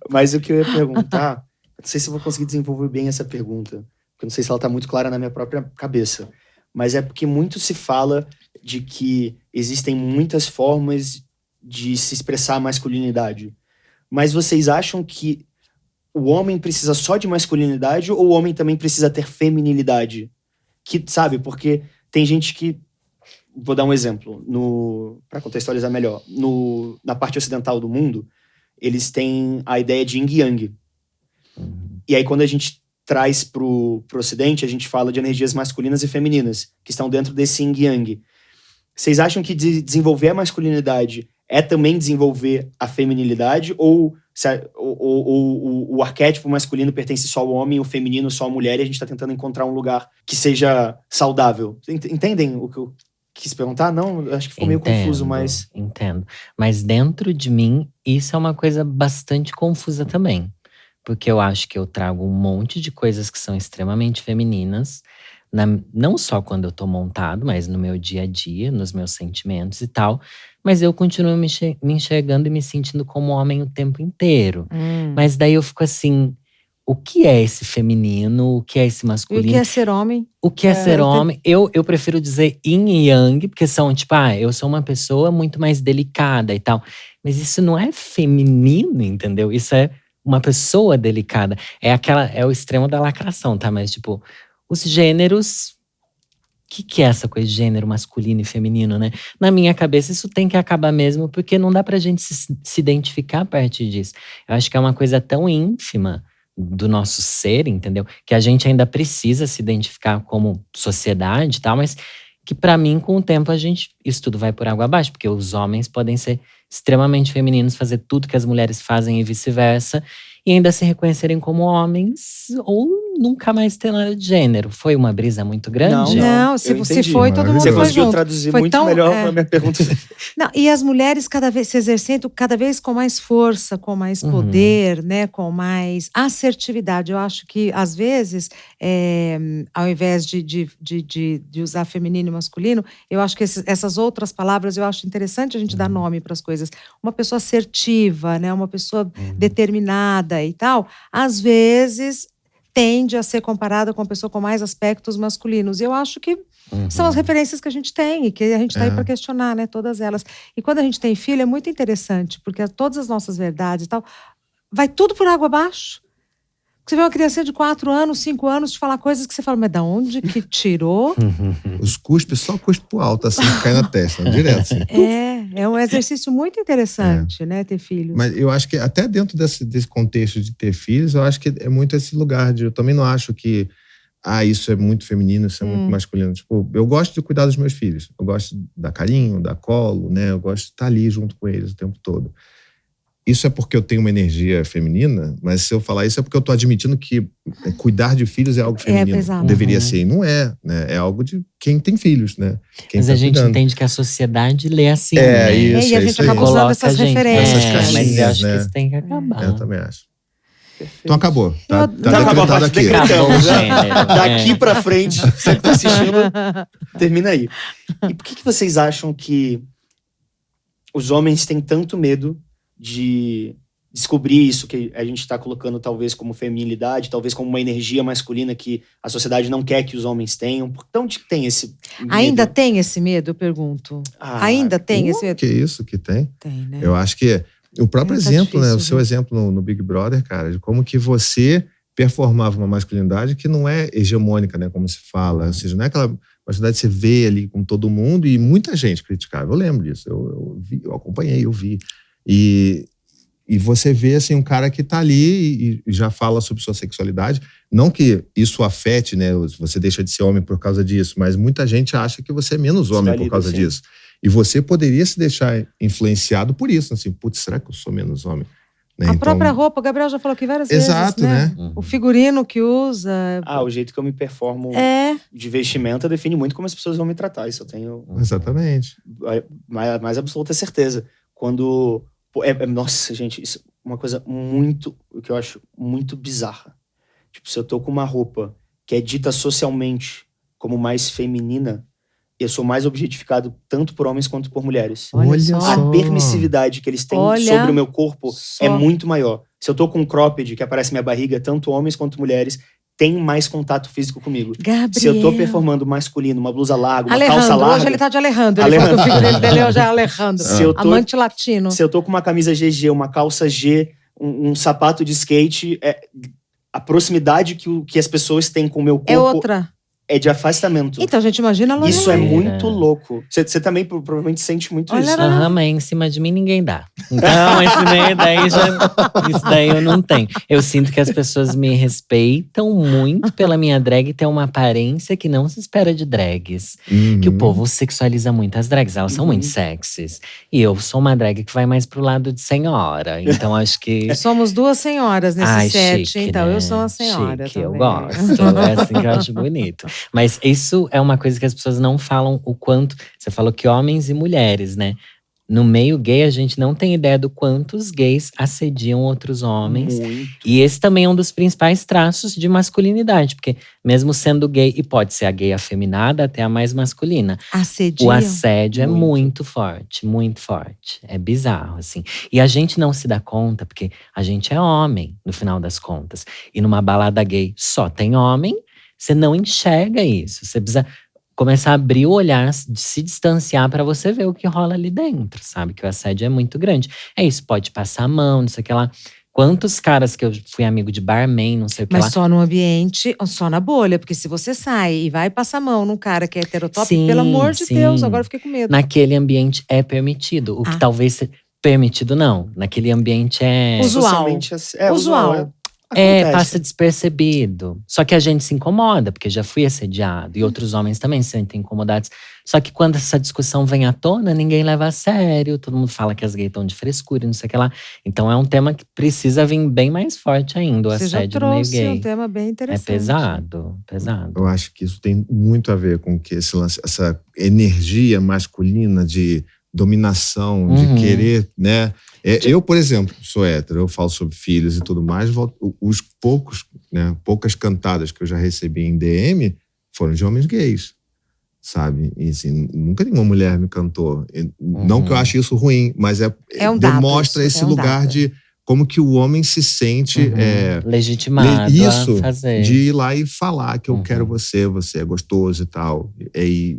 Mas o que eu ia perguntar, não sei se eu vou conseguir desenvolver bem essa pergunta, porque eu não sei se ela está muito clara na minha própria cabeça, mas é porque muito se fala de que existem muitas formas de se expressar a masculinidade. Mas vocês acham que o homem precisa só de masculinidade ou o homem também precisa ter feminilidade? Que, sabe, porque tem gente que… Vou dar um exemplo. Para contextualizar melhor. Na parte ocidental do mundo, eles têm a ideia de yin e yang. E aí, quando a gente traz pro ocidente, a gente fala de energias masculinas e femininas, que estão dentro desse yin e yang. Vocês acham que desenvolver a masculinidade é também desenvolver a feminilidade? Ou o arquétipo masculino pertence só ao homem, o feminino só à mulher, e a gente está tentando encontrar um lugar que seja saudável? Entendem o que eu quis perguntar? Não, acho que ficou meio confuso, mas… Entendo. Mas dentro de mim, isso é uma coisa bastante confusa também. Porque eu acho que eu trago um monte de coisas que são extremamente femininas, não só quando eu tô montado, mas no meu dia a dia, nos meus sentimentos e tal. Mas eu continuo me enxergando e me sentindo como homem o tempo inteiro. Mas daí eu fico assim, o que é esse feminino? O que é esse E masculino? o que é ser homem? O que é ser homem? Eu prefiro dizer yin e yang, porque são tipo, eu sou uma pessoa muito mais delicada e tal. Mas isso não é feminino, entendeu? Isso é uma pessoa delicada. É o extremo da lacração, tá? Mas tipo, os gêneros… O que é essa coisa de gênero masculino e feminino, né? Na minha cabeça, isso tem que acabar mesmo, porque não dá pra gente se identificar a partir disso. Eu acho que é uma coisa tão ínfima do nosso ser, entendeu? Que a gente ainda precisa se identificar como sociedade e tal, mas que pra mim, com o tempo, isso tudo vai por água abaixo, porque os homens podem ser extremamente femininos, fazer tudo que as mulheres fazem e vice-versa, e ainda se reconhecerem como homens, ou nunca mais ter nada de gênero. Foi uma brisa muito grande? Não, se eu você entendi. foi, todo mundo Você foi conseguiu junto. traduzir Foi muito tão, melhor a minha pergunta. Não, e as mulheres cada vez se exercendo cada vez com mais força, com mais poder, né, com mais assertividade. Eu acho que, às vezes, ao invés de usar feminino e masculino, eu acho que essas outras palavras, eu acho interessante a gente dar nome para as coisas. Uma pessoa assertiva, né, uma pessoa determinada e tal, às vezes tende a ser comparada com uma pessoa com mais aspectos masculinos. E eu acho que são as referências que a gente tem e que a gente está aí para questionar, né? Todas elas. E quando a gente tem filho, é muito interessante, porque todas as nossas verdades e tal, vai tudo por água abaixo. Você vê uma criança de 4 anos, 5 anos, te falar coisas que você fala, mas da onde que tirou? Os cuspes, só cuspe pro alto, assim, que cai na testa, direto, assim. É um exercício muito interessante, né? Ter filhos. Mas eu acho que até dentro desse contexto de ter filhos, eu acho que é muito esse lugar de… Eu também não acho que… isso é muito feminino, isso é muito masculino. Tipo, eu gosto de cuidar dos meus filhos. Eu gosto de dar carinho, dar colo, né? Eu gosto de estar ali junto com eles o tempo todo. Isso é porque eu tenho uma energia feminina, mas se eu falar isso é porque eu tô admitindo que cuidar de filhos é algo feminino. exato. Deveria ser, e não é, né? É algo de quem tem filhos, né? Quem Mas tá a gente cuidando. entende que a sociedade lê assim, É, né? isso, e a é gente isso aí. acaba usando Coloca essas a gente, referências. Essas mas eu caixinhas, acho que né? isso tem que acabar. Eu também acho. Então acabou. Tá Acabou, decretado aqui. Acabou o Decretamos, né? gênero. Daqui pra frente, você que tá assistindo, termina aí. E por que vocês acham que os homens têm tanto medo de descobrir isso que a gente tá colocando talvez como feminilidade, talvez como uma energia masculina que a sociedade não quer que os homens tenham. Então, onde tem esse medo? Ainda tem esse medo, eu pergunto? Ainda tem esse medo? Que isso que tem? Tem, né? Eu acho que o próprio Tá exemplo, né? difícil, O seu viu? exemplo no Big Brother, cara, de como que você performava uma masculinidade que não é hegemônica, né? Como se fala. Ou seja, não é aquela masculinidade que você vê ali com todo mundo e muita gente criticava. Eu lembro disso. Eu acompanhei, eu vi. E você vê, assim, um cara que tá ali e já fala sobre sua sexualidade. Não que isso afete, né? Você deixa de ser homem por causa disso, mas muita gente acha que você é menos homem por causa disso. E você poderia se deixar influenciado por isso. Assim, putz, será que eu sou menos homem? Né? A própria roupa, o Gabriel já falou aqui várias Exato, vezes, né? O figurino que usa. O jeito que eu me performo É. de vestimenta define muito como as pessoas vão me tratar. Isso eu tenho Exatamente. mais absoluta certeza. Quando... nossa, gente, isso é uma coisa muito... que eu acho muito bizarra. Tipo, se eu tô com uma roupa que é dita socialmente como mais feminina, eu sou mais objetificado tanto por homens quanto por mulheres. Olha só. A permissividade que eles têm sobre o meu corpo é muito maior. Se eu tô com um cropped que aparece minha barriga, tanto homens quanto mulheres têm mais contato físico comigo. Gabriel. Se eu tô performando masculino, uma blusa larga, uma calça larga... Hoje ele tá de Alejandro. Ele falou que o figurino dele hoje é Alejandro. Se eu tô- Amante latino. Se eu tô com uma camisa GG, uma calça G, um sapato de skate, a proximidade que as pessoas têm com o meu corpo É outra. é de afastamento. Então, a gente imagina a Isso é Lorelai. muito louco. Você também provavelmente sente muito Olha isso. lá. Aham, mas em cima de mim ninguém dá. Então, isso daí eu não tenho. Eu sinto que as pessoas me respeitam muito pela minha drag e tem uma aparência que não se espera de drags. Que o povo sexualiza muito as drags, elas são muito sexys. E eu sou uma drag que vai mais pro lado de senhora. Então acho que. Somos duas senhoras nesse Ai, set, chique, então né? eu sou uma senhora Chique, eu também. gosto. É assim que eu acho bonito. Mas isso é uma coisa que as pessoas não falam o quanto. Você falou que homens e mulheres, né? No meio gay, a gente não tem ideia do quanto os gays assediam outros homens. Muito. E esse também é um dos principais traços de masculinidade. Porque mesmo sendo gay, e pode ser a gay afeminada até a mais masculina, Assediam. o assédio é Muito. muito forte, muito forte. É bizarro, assim. E a gente não se dá conta, porque a gente é homem, no final das contas. E numa balada gay só tem homem, você não enxerga isso. Você precisa começar a abrir o olhar, se distanciar pra você ver o que rola ali dentro, sabe? Que o assédio é muito grande. É isso, pode passar a mão, não sei o que lá. Quantos caras que eu fui amigo de barman, não sei o que Mas lá. só no ambiente, só na bolha. Porque se você sai e vai passar a mão num cara que é heterotop, Sim, pelo amor de sim. Deus, agora eu fiquei com medo. Naquele ambiente é permitido. O que talvez permitido não. Naquele ambiente é… Usual. Socialmente, Usual. Acontece. passa despercebido. Só que a gente se incomoda, porque já fui assediado. E outros homens também se sentem incomodados. Só que quando essa discussão vem à tona, ninguém leva a sério. Todo mundo fala que as gays estão de frescura e não sei o que lá. Então é um tema que precisa vir bem mais forte ainda, o Você já assédio no meio trouxe gay. um tema bem É interessante. pesado, pesado. Eu acho que isso tem muito a ver com que esse lance, essa energia masculina de dominação, Uhum. de querer, né? Eu, por exemplo, sou hétero, eu falo sobre filhos e tudo mais, os poucas cantadas que eu já recebi em DM foram de homens gays, sabe? E assim, nunca nenhuma mulher me cantou. Não que eu ache isso ruim, mas um dado demonstra isso, esse é um lugar dado. de como que o homem se sente Legitimado isso, a fazer. de ir lá e falar que eu Uhum. quero você é gostoso e tal. E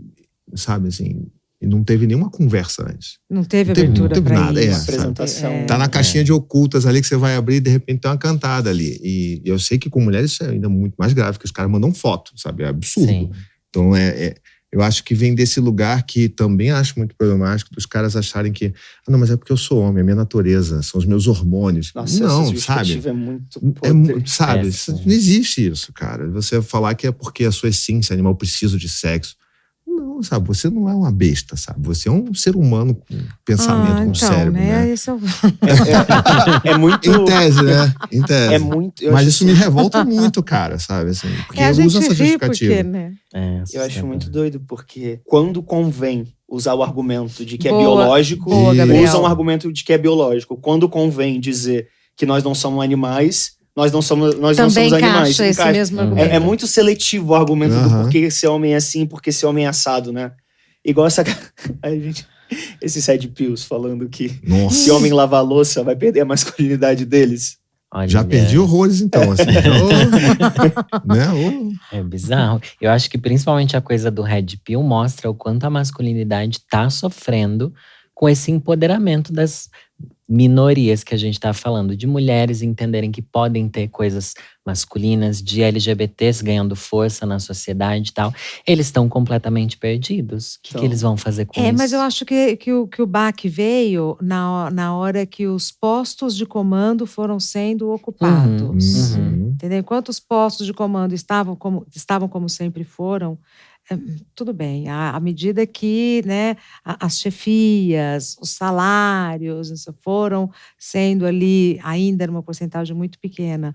sabe, assim, e não teve nenhuma conversa antes. Não teve Não teve- abertura não teve pra nada, isso. sabe? Apresentação. Tá na caixinha de ocultas ali que você vai abrir e de repente tem uma cantada ali. E eu sei que com mulheres isso é ainda muito mais grave, que os caras mandam foto, sabe? É absurdo. Sim. Então eu acho que vem desse lugar que também acho muito problemático dos caras acharem que não, mas é porque eu sou homem, é minha natureza, são os meus hormônios. Nossa, não, essa sabe? justificativa é muito Sabe, Péssimo. não existe isso, cara. Você falar que é porque a sua essência animal precisa de sexo. Não, sabe, você não é uma besta, sabe? Você é um ser humano com pensamento, com então, cérebro, né? Esse é o… É muito. Em tese, né? Em tese. É muito. Eu Mas acho isso me revolta muito, cara, sabe? Assim, porque a eu gente uso essa ri justificativa. porque, né? Eu acho muito doido, porque quando convém usar o argumento de que é Boa, biológico, boa, Gabriel. usam o argumento de que é biológico. Quando convém dizer que nós não somos animais, nós não somos Também animais. encaixa esse Encaixa. mesmo Uhum. argumento. É muito seletivo o argumento do Aham. porquê esse homem é assim, porque esse homem é assado, né? Igual essa. Ai, gente. Esses red pills falando que Nossa. se homem lavar a louça vai perder a masculinidade deles. Olha, Já perdi horrores, então, assim. Né? É bizarro. Eu acho que principalmente a coisa do Red Pill mostra o quanto a masculinidade tá sofrendo com esse empoderamento das minorias que a gente tá falando, de mulheres entenderem que podem ter coisas masculinas, de LGBTs ganhando força na sociedade e tal. Eles estão completamente perdidos. O que Então, eles vão fazer com isso? Mas eu acho que o baque veio na hora que os postos de comando foram sendo ocupados. Uhum. Entendeu? Enquanto os postos de comando estavam como sempre foram, tudo bem. À medida que, né, as chefias, os salários foram sendo ali, ainda numa porcentagem muito pequena,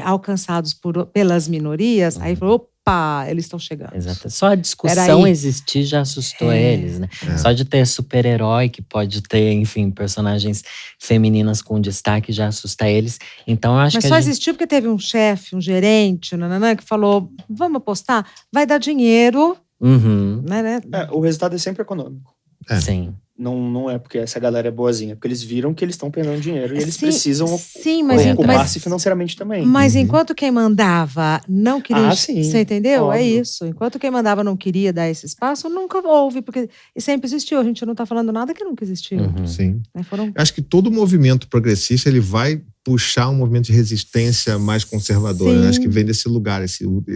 alcançados pelas minorias, aí falou, opa, eles estão chegando. Exato. Só a discussão Peraí. existir já assustou eles, né? Só de ter super-herói, que pode ter, enfim, personagens femininas com destaque, já assusta eles. Então eu acho Mas que só existiu porque teve um chefe, um gerente, nananã, que falou, vamos apostar? Vai dar dinheiro, Uhum. né? o resultado é sempre econômico. Sim. Não é porque essa galera é boazinha, é porque eles viram que eles estão perdendo dinheiro e eles precisam Sim, ocupar-se financeiramente também. Mas enquanto quem mandava não queria. Sim, você entendeu? óbvio. É isso. Enquanto quem mandava não queria dar esse espaço, nunca houve, porque e sempre existiu. A gente não está falando nada que nunca existiu. Uhum. Sim. Né? Foram. Acho que todo movimento progressista ele vai puxar um movimento de resistência mais conservador. Né? Acho que vem desse lugar.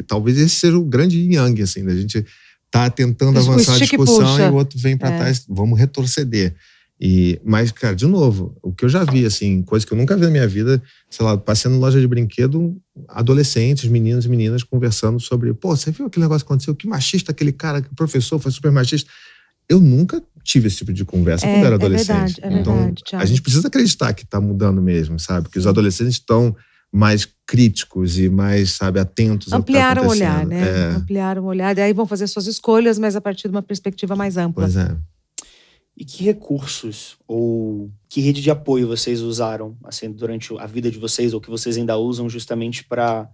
Talvez esse seja o grande yin-yang, assim, da gente tá tentando avançar a discussão e o outro vem para trás, vamos retroceder. Mas, cara, de novo, o que eu já vi, assim, coisa que eu nunca vi na minha vida, sei lá, passando em loja de brinquedo, adolescentes, meninos e meninas conversando sobre, pô, você viu aquele negócio que aconteceu? Que machista aquele cara, que o professor foi super machista. Eu nunca tive esse tipo de conversa quando era adolescente. Então, verdade, Thiago. a gente precisa acreditar que tá mudando mesmo, sabe? Que os adolescentes estão mais críticos e mais, sabe, atentos ao que tá Ampliaram o acontecendo. olhar, né? Ampliaram o olhar. E aí vão fazer suas escolhas, mas a partir de uma perspectiva mais ampla. Pois é. E que recursos ou que rede de apoio vocês usaram assim, durante a vida de vocês ou que vocês ainda usam justamente para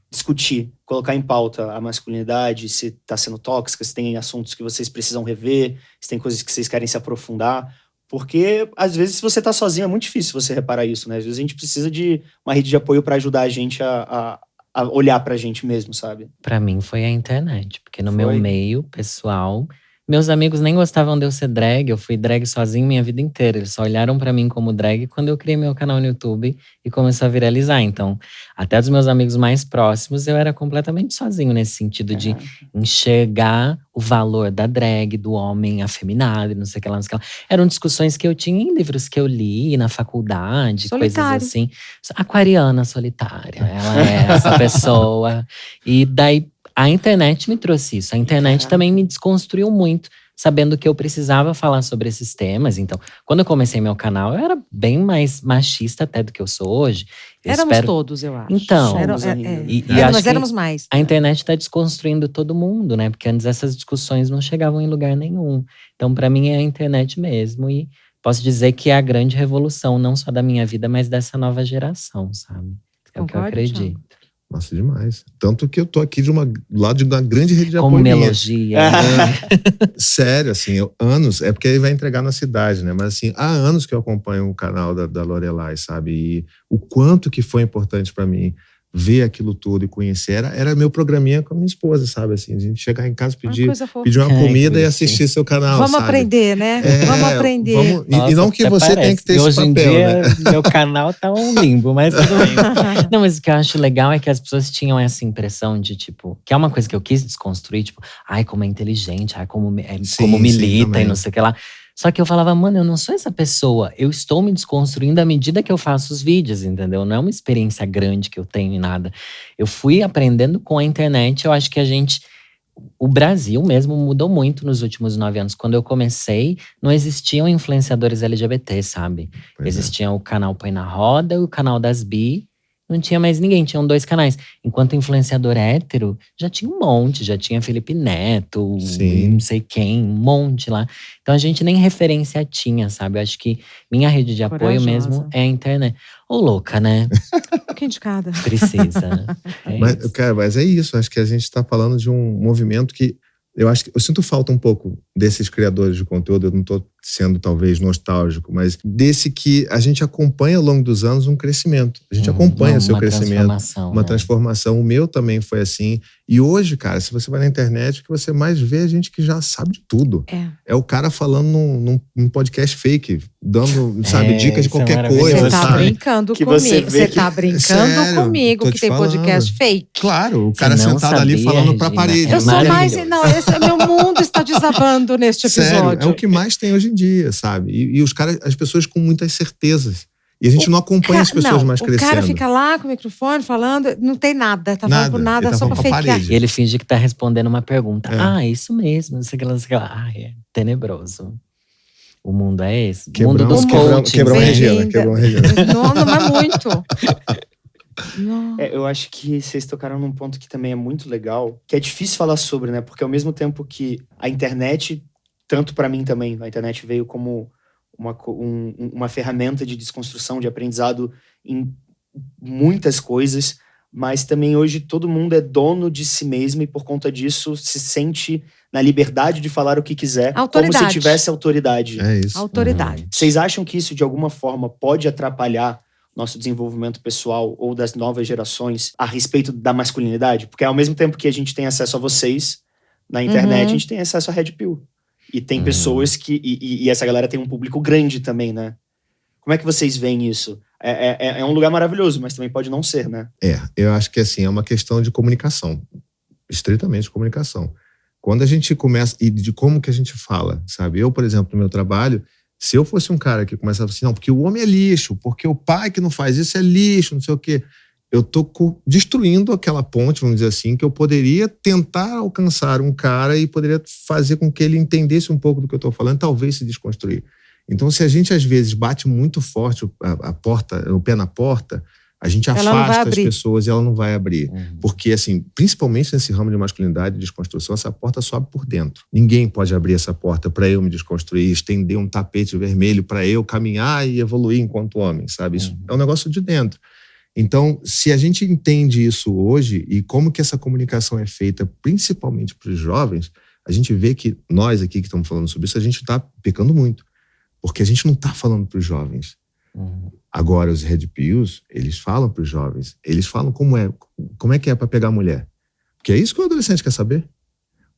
discutir, colocar em pauta a masculinidade, se está sendo tóxica, se tem assuntos que vocês precisam rever, se tem coisas que vocês querem se aprofundar? Porque, às vezes, se você tá sozinho, é muito difícil você reparar isso, né? Às vezes a gente precisa de uma rede de apoio para ajudar a gente a olhar pra gente mesmo, sabe? Pra mim foi a internet, porque no meu meio pessoal, meus amigos nem gostavam de eu ser drag, eu fui drag sozinho minha vida inteira. Eles só olharam pra mim como drag quando eu criei meu canal no YouTube e começou a viralizar. Então, até dos meus amigos mais próximos, eu era completamente sozinho nesse sentido de enxergar o valor da drag, do homem afeminado e não sei o que lá, não sei o que lá. Eram discussões que eu tinha em livros que eu li na faculdade, coisas assim. Aquariana solitária, ela é essa pessoa. E daí a internet me trouxe isso. A internet também me desconstruiu muito, sabendo que eu precisava falar sobre esses temas. Então, quando eu comecei meu canal, eu era bem mais machista até do que eu sou hoje. Éramos todos, eu acho. Então, mas éramos mais. A internet está desconstruindo todo mundo, né? Porque antes essas discussões não chegavam em lugar nenhum. Então, para mim, é a internet mesmo. E posso dizer que é a grande revolução, não só da minha vida, mas dessa nova geração, sabe? É o que eu acredito. Thiago? Nossa, demais. Tanto que eu tô aqui lado de uma grande rede de apoio. Como melodia. Sério, assim, anos, é porque ele vai entregar na cidade, né? Mas assim, há anos que eu acompanho o canal da Lorelai, sabe? E o quanto que foi importante pra mim ver aquilo tudo e conhecer. Era meu programinha com a minha esposa, sabe? Assim, a gente chegar em casa, pedir uma comida e assistir seu canal, Vamos sabe? Aprender, né? Vamos aprender. Nossa, e não que você tenha que ter esse papel, hoje em dia, né? meu canal tá um limbo, mas tudo bem. Não, mas o que eu acho legal é que as pessoas tinham essa impressão de, tipo, que é uma coisa que eu quis desconstruir, tipo, ai, como é inteligente, ai, como milita e não sei o que lá. Só que eu falava, mano, eu não sou essa pessoa. Eu estou me desconstruindo à medida que eu faço os vídeos, entendeu? Não é uma experiência grande que eu tenho em nada. Eu fui aprendendo com a internet. Eu acho que o Brasil mesmo mudou muito nos últimos 9 anos. Quando eu comecei, não existiam influenciadores LGBT, sabe? Existia o canal Põe na Roda e o canal das Bi. Não tinha mais ninguém, tinham 2 canais. Enquanto influenciador hétero, já tinha um monte. Já tinha Felipe Neto, não sei quem, um monte lá. Então a gente nem referência tinha, sabe? Eu acho que minha rede de apoio mesmo é a internet. Ô, louca, né? Um pouquinho de cada. Precisa. Mas é isso, acho que a gente tá falando de um movimento que Eu acho que eu sinto falta um pouco desses criadores de conteúdo, eu não estou sendo talvez nostálgico, mas desse que a gente acompanha ao longo dos anos um crescimento. A gente acompanha seu crescimento, uma transformação. O meu também foi assim. E hoje, cara, se você vai na internet, o que você mais vê é gente que já sabe de tudo. É o cara falando num podcast fake, dando, sabe, dicas de qualquer coisa. Você tá sabe? brincando Que comigo. Você tá brincando Sério, comigo tô que te tem falando. podcast fake. Claro, o Você cara não sentado ali sabia, falando pra Regina? parede. Eu sou mais. Maravilhoso. Não, esse meu mundo está desabando neste episódio. Sério, é o que mais tem hoje em dia, sabe? E os caras, as pessoas com muitas certezas. E a gente não acompanha as pessoas mais crescendo. O cara fica lá com o microfone falando, não tem nada, tá falando por nada, ele tá só pra falando pra fakear. parede. E ele finge que tá respondendo uma pergunta. É. Ah, isso mesmo. Não sei o que lá, não sei o que lá. Ah, é tenebroso. O mundo é esse. O Quebramos, mundo dos coaches. quebramos né? Regina, quebramos Regina. Não é muito. Não. Eu acho que vocês tocaram num ponto que também é muito legal, que é difícil falar sobre, né? Porque ao mesmo tempo que a internet, tanto pra mim também, a internet veio como uma ferramenta de desconstrução, de aprendizado em muitas coisas, mas também hoje todo mundo é dono de si mesmo e por conta disso se sente na liberdade de falar o que quiser, como se tivesse autoridade. É isso. Autoridade. Vocês acham que isso de alguma forma pode atrapalhar nosso desenvolvimento pessoal ou das novas gerações a respeito da masculinidade? Porque ao mesmo tempo que a gente tem acesso a vocês na internet, a gente tem acesso a Red Pill. E tem pessoas que... E essa galera tem um público grande também, né? Como é que vocês veem isso? É um lugar maravilhoso, mas também pode não ser, né? Eu acho que assim, é uma questão de comunicação. Estritamente comunicação. Quando a gente começa... E de como que a gente fala, sabe? Eu, por exemplo, no meu trabalho, se eu fosse um cara que começava assim, não, porque o homem é lixo, porque o pai que não faz isso é lixo, não sei o quê. Eu tô destruindo aquela ponte, vamos dizer assim, que eu poderia tentar alcançar um cara e poderia fazer com que ele entendesse um pouco do que eu tô falando, talvez se desconstruir. Então, se a gente às vezes bate muito forte o pé na porta, a gente afasta as pessoas e ela não vai abrir. Porque, assim, principalmente nesse ramo de masculinidade e desconstrução, essa porta sobe por dentro. Ninguém pode abrir essa porta para eu me desconstruir, estender um tapete vermelho para eu caminhar e evoluir enquanto homem, sabe? Isso é um negócio de dentro. Então, se a gente entende isso hoje e como que essa comunicação é feita principalmente para os jovens, a gente vê que nós aqui que estamos falando sobre isso, a gente está pecando muito. Porque a gente não está falando para os jovens. Agora, os Red Pills, eles falam para os jovens. Eles falam como é que é para pegar mulher. Porque é isso que o adolescente quer saber.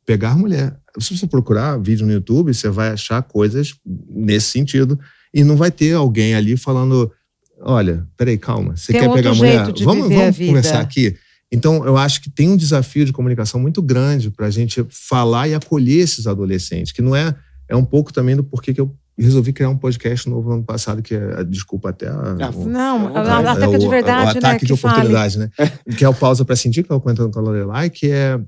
Pegar mulher. Se você procurar vídeo no YouTube, você vai achar coisas nesse sentido. E não vai ter alguém ali falando... Olha, peraí, calma. Você quer pegar mulher? Vamos conversar aqui. Então, eu acho que tem um desafio de comunicação muito grande para a gente falar e acolher esses adolescentes. Que não é um pouco também do porquê que eu resolvi criar um podcast novo no ano passado, que é, desculpa até até que de verdade, o ataque né, de oportunidade, né? Que é o Pausa para Sentir, que eu comentando com a Lorelai, que era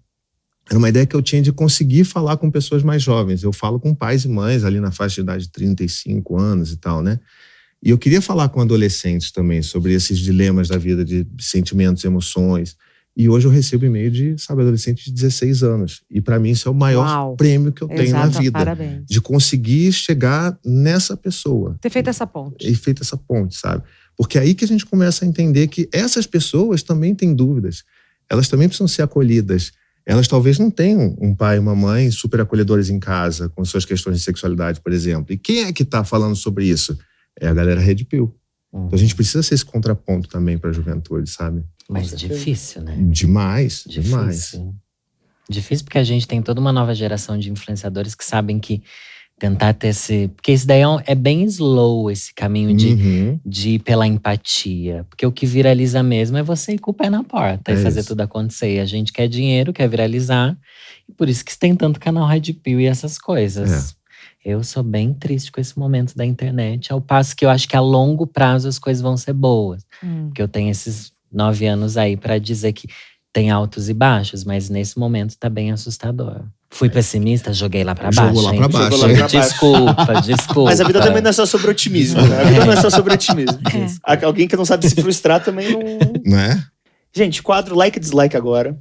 uma ideia que eu tinha de conseguir falar com pessoas mais jovens. Eu falo com pais e mães ali na faixa de idade de 35 anos e tal, né? E eu queria falar com adolescentes também sobre esses dilemas da vida, de sentimentos, emoções. E hoje eu recebo e-mail de, adolescente de 16 anos. E para mim isso é o maior prêmio que eu tenho na vida. Parabéns. De conseguir chegar nessa pessoa. Ter feito essa ponte. E feito essa ponte, sabe? Porque é aí que a gente começa a entender que essas pessoas também têm dúvidas. Elas também precisam ser acolhidas. Elas talvez não tenham um pai e uma mãe super acolhedores em casa, com suas questões de sexualidade, por exemplo. E quem é que está falando sobre isso? É a galera Red Pill. Então a gente precisa ser esse contraponto também para a juventude, sabe? Mas difícil, né? Demais. Difícil porque a gente tem toda uma nova geração de influenciadores que sabem que tentar ter esse... Porque isso daí é bem slow, esse caminho de ir pela empatia. Porque o que viraliza mesmo é você ir com o pé na porta e fazer tudo acontecer. E a gente quer dinheiro, quer viralizar. E por isso que tem tanto canal Red Pill e essas coisas. Eu sou bem triste com esse momento da internet. Ao passo que eu acho que a longo prazo as coisas vão ser boas. Porque eu tenho esses 9 anos aí pra dizer que tem altos e baixos. Mas nesse momento tá bem assustador. Fui pessimista, joguei lá pra baixo. Jogou lá pra baixo. Desculpa. Mas a vida também não é só sobre otimismo, né? A vida não é só sobre otimismo. Alguém que não sabe se frustrar também não... Não é? Gente, quadro like e dislike agora.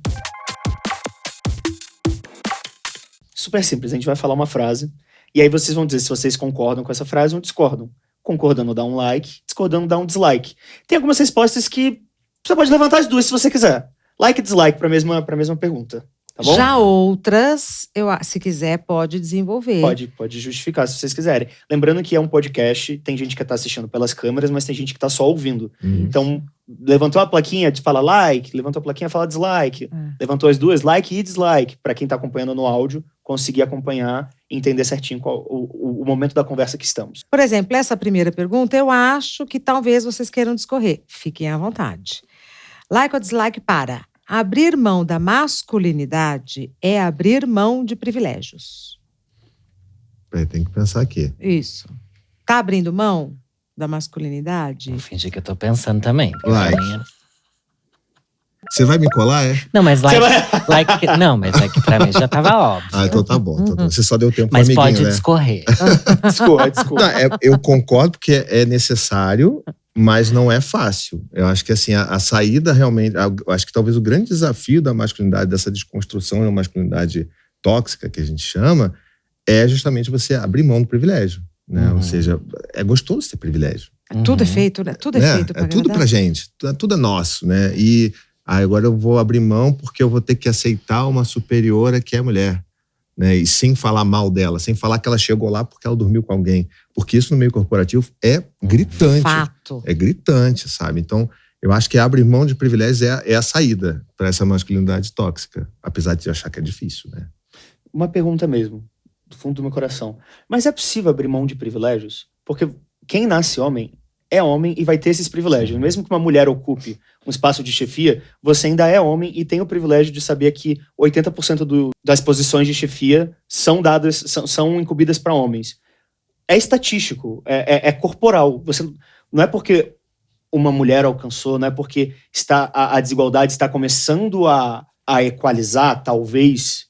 Super simples, a gente vai falar uma frase. E aí vocês vão dizer se vocês concordam com essa frase ou discordam. Concordando, dá um like. Discordando, dá um dislike. Tem algumas respostas que você pode levantar as duas se você quiser. Like e dislike pra mesma pergunta. Tá bom? Já outras, se quiser, pode desenvolver. Pode justificar, se vocês quiserem. Lembrando que é um podcast, tem gente que tá assistindo pelas câmeras, mas tem gente que tá só ouvindo. Então, levantou a plaquinha, fala like, levantou a plaquinha, fala dislike. Levantou as duas, like e dislike, para quem tá acompanhando no áudio, conseguir acompanhar e entender certinho qual o momento da conversa que estamos. Por exemplo, essa primeira pergunta, eu acho que talvez vocês queiram discorrer. Fiquem à vontade. Like ou dislike para... Abrir mão da masculinidade é abrir mão de privilégios. Tem que pensar aqui. Isso. Tá abrindo mão da masculinidade? Vou fingir que eu tô pensando também. Like. Você vai me colar, é? Não, mas não, mas é que pra mim já tava óbvio. Então tá bom. Você só deu tempo pro Mas amiguinho, pode né? discorrer. Desculpa. Não, eu concordo porque é necessário, mas não é fácil. Eu acho que assim, a saída realmente... Eu acho que talvez o grande desafio da masculinidade, dessa desconstrução da masculinidade tóxica, que a gente chama, é justamente você abrir mão do privilégio. Né? Ou seja, é gostoso ter privilégio. Tudo é feito, né? Tudo é feito pra É tudo pra gente. Tudo é nosso, né? E agora eu vou abrir mão porque eu vou ter que aceitar uma superiora que é mulher. Né? E sem falar mal dela, sem falar que ela chegou lá porque ela dormiu com alguém. Porque isso no meio corporativo é gritante. Fato. É gritante, sabe? Então, eu acho que abrir mão de privilégios é a saída para essa masculinidade tóxica. Apesar de achar que é difícil, né? Uma pergunta mesmo, do fundo do meu coração. Mas é possível abrir mão de privilégios? Porque quem nasce homem é homem e vai ter esses privilégios. Mesmo que uma mulher ocupe um espaço de chefia, você ainda é homem e tem o privilégio de saber que 80% das posições de chefia são incumbidas para homens. É estatístico, é corporal. Você, não é porque uma mulher alcançou, não é porque a desigualdade está começando a equalizar, talvez.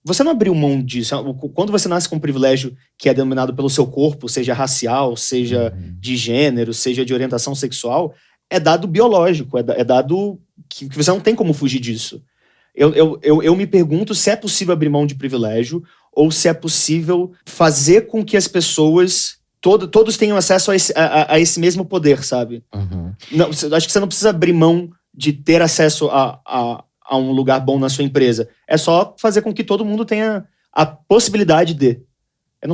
Você não abriu mão disso. Quando você nasce com um privilégio que é denominado pelo seu corpo, seja racial, seja de gênero, seja de orientação sexual, é dado biológico, é dado que você não tem como fugir disso. Eu me pergunto se é possível abrir mão de privilégio ou se é possível fazer com que as pessoas, todos tenham acesso a esse mesmo poder, sabe? Não, acho que você não precisa abrir mão de ter acesso a um lugar bom na sua empresa. É só fazer com que todo mundo tenha a possibilidade de. Eu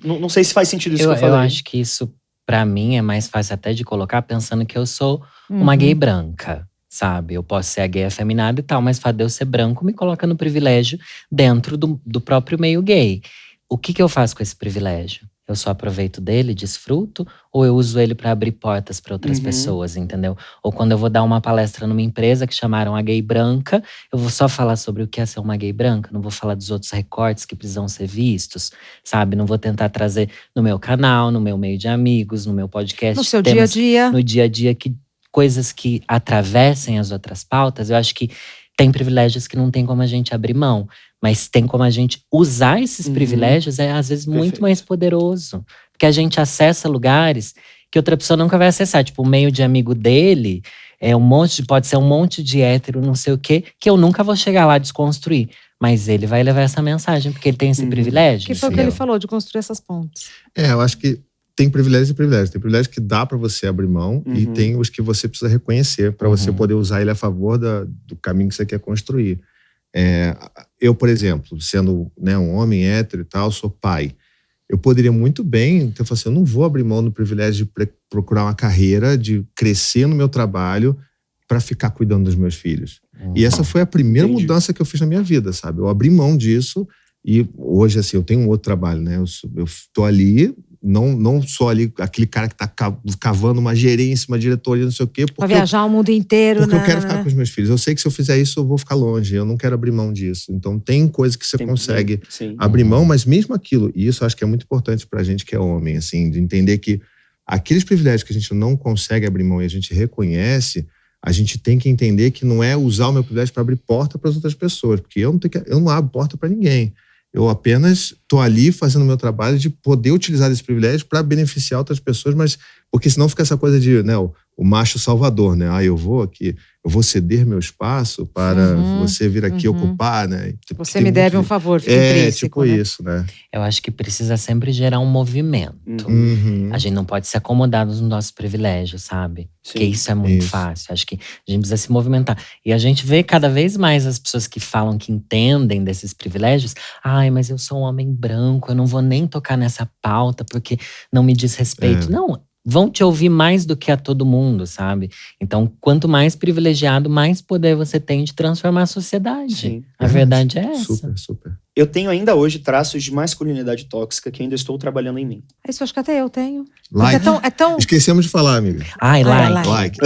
não sei se faz sentido isso que eu falei. Eu acho que isso, pra mim, é mais fácil até de colocar pensando que eu sou uma gay branca, sabe? Eu posso ser a gay afeminada e tal, mas o fato de eu ser branco me coloca no privilégio dentro do próprio meio gay. O que eu faço com esse privilégio? Eu só aproveito dele, desfruto, ou eu uso ele para abrir portas para outras pessoas, entendeu? Ou quando eu vou dar uma palestra numa empresa que chamaram a gay branca, eu vou só falar sobre o que é ser uma gay branca, não vou falar dos outros recortes que precisam ser vistos, sabe? Não vou tentar trazer no meu canal, no meu meio de amigos, no meu podcast. No seu dia a dia. No dia a dia, coisas que atravessem as outras pautas. Eu acho que tem privilégios que não tem como a gente abrir mão. Mas tem como a gente usar esses privilégios, às vezes muito mais poderoso. Porque a gente acessa lugares que outra pessoa nunca vai acessar. Tipo, o meio de amigo dele pode ser um monte de hétero, não sei o quê, que eu nunca vou chegar lá a desconstruir. Mas ele vai levar essa mensagem, porque ele tem esse privilégio. Que foi o que ele falou, de construir essas pontes. Eu acho que tem privilégios e privilégios. Tem privilégios que dá para você abrir mão e tem os que você precisa reconhecer para você poder usar ele a favor do caminho que você quer construir. Eu, por exemplo, sendo um homem hétero e tal, sou pai. Eu poderia muito bem ter falado assim, eu não vou abrir mão do privilégio de procurar uma carreira, de crescer no meu trabalho para ficar cuidando dos meus filhos. E essa foi a primeira mudança que eu fiz na minha vida, sabe? Eu abri mão disso e hoje, assim, eu tenho um outro trabalho, né? Eu tô ali, não sou ali aquele cara que tá cavando uma gerência, uma diretoria, não sei o quê. Pra viajar o mundo inteiro, porque né? eu quero ficar com os meus filhos. Eu sei que se eu fizer isso, eu vou ficar longe. Eu não quero abrir mão disso. Então, tem coisa que você consegue abrir mão, mas mesmo aquilo, e isso eu acho que é muito importante pra gente que é homem, assim, de entender que aqueles privilégios que a gente não consegue abrir mão e a gente reconhece, a gente tem que entender que não é usar o meu privilégio para abrir porta para as outras pessoas, porque eu não abro porta para ninguém. Eu apenas estou ali fazendo o meu trabalho de poder utilizar esse privilégio para beneficiar outras pessoas, mas porque senão fica essa coisa de, o macho salvador, né? Eu vou ceder meu espaço para você vir aqui ocupar, né? Você me deve um favor, fica intrínseco, tipo né? isso, né? Eu acho que precisa sempre gerar um movimento. A gente não pode se acomodar nos nossos privilégios, sabe? Porque isso é muito fácil. Acho que a gente precisa se movimentar. E a gente vê cada vez mais as pessoas que falam que entendem desses privilégios. Ai, mas eu sou um homem branco, eu não vou nem tocar nessa pauta porque não me diz respeito. Não, vão te ouvir mais do que a todo mundo, sabe? Então, quanto mais privilegiado, mais poder você tem de transformar a sociedade. Sim. A verdade é essa. Super, super. Eu tenho ainda hoje traços de masculinidade tóxica que ainda estou trabalhando em mim. Isso acho que até eu tenho. Like. É tão... Esquecemos de falar, amiga. Ai, Like.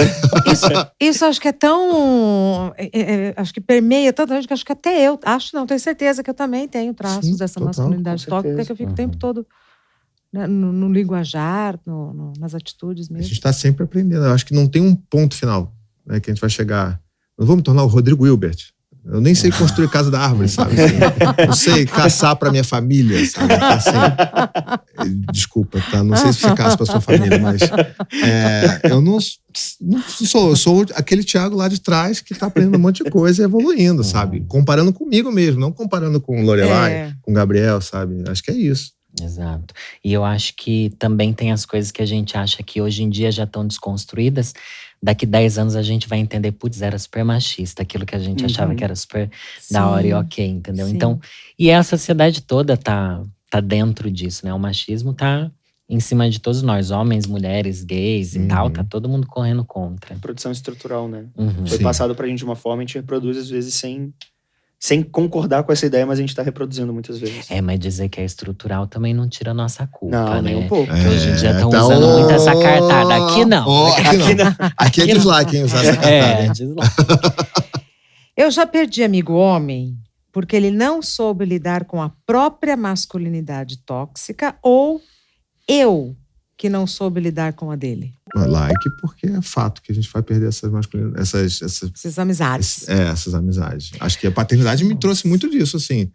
Isso acho que é tão... acho que permeia tanta gente que acho que até eu... Acho não, tenho certeza que eu também tenho traços dessa total, masculinidade com tóxica certeza. que eu fico o tempo todo, né, no linguajar, nas atitudes A mesmo. gente está sempre aprendendo. Eu acho que não tem um ponto final, né, que a gente vai chegar. Não vou me tornar o Rodrigo Hilbert. Eu nem sei construir casa da árvore, sabe? Assim, não sei caçar para minha família, sabe? Assim, desculpa, tá? Não sei se você caça para sua família, mas eu não sou. Eu sou aquele Thiago lá de trás que tá aprendendo um monte de coisa e evoluindo, sabe? Comparando comigo mesmo, não comparando com o Lorelai, com o Gabriel, sabe? Acho que é isso. Exato. E eu acho que também tem as coisas que a gente acha que hoje em dia já estão desconstruídas. Daqui 10 anos a gente vai entender, putz, era super machista, aquilo que a gente achava que era super da hora e ok, entendeu? Sim. Então, e a sociedade toda tá dentro disso, né? O machismo tá em cima de todos nós, homens, mulheres, gays e tal, tá todo mundo correndo contra. Produção estrutural, né? Uhum. Foi Sim. passado pra gente de uma forma, a gente reproduz às vezes sem concordar com essa ideia, mas a gente tá reproduzindo muitas vezes. Mas dizer que é estrutural também não tira a nossa culpa, Não, né? nem um pouco. Que hoje em dia estão tá, usando muito essa cartada. Aqui não. Aqui não. Aqui é dislike, hein? Usar essa cartada. Dislike. Eu já perdi amigo homem porque ele não soube lidar com a própria masculinidade tóxica ou eu que não soube lidar com a dele. Like, porque é fato que a gente vai perder essas masculinidades, Essas amizades. essas amizades. Acho que a paternidade me trouxe muito disso, assim.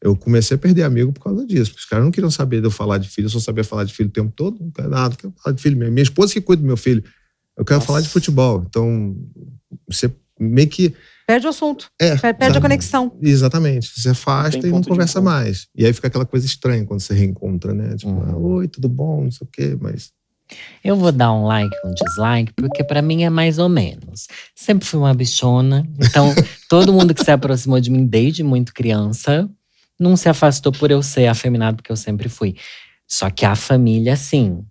Eu comecei a perder amigo por causa disso, porque os caras não queriam saber de eu falar de filho, eu só sabia falar de filho o tempo todo, não quero nada, não quero falar de filho mesmo. Minha esposa que cuida do meu filho, eu quero falar de futebol. Então, você meio que... Perde o assunto, perde sabe? a conexão. Exatamente, você afasta Tem e não ponto de conversa encontro. mais. E aí fica aquela coisa estranha quando você reencontra, né? Tipo, oi, tudo bom, não sei o quê, mas... Eu vou dar um like, um dislike, porque pra mim é mais ou menos. Sempre fui uma bichona, então todo mundo que se aproximou de mim desde muito criança não se afastou por eu ser afeminado, porque eu sempre fui. Só que a família, sim.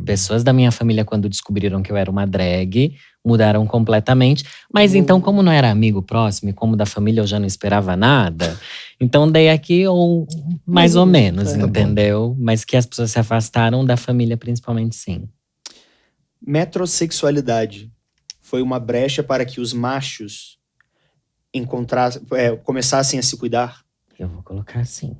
Pessoas da minha família, quando descobriram que eu era uma drag, mudaram completamente. Mas então, como não era amigo próximo e como da família eu já não esperava nada, então dei aqui ou mais ou menos, entendeu? Mas que as pessoas se afastaram da família, principalmente, sim. Metrosexualidade foi uma brecha para que os machos começassem a se cuidar? Eu vou colocar assim.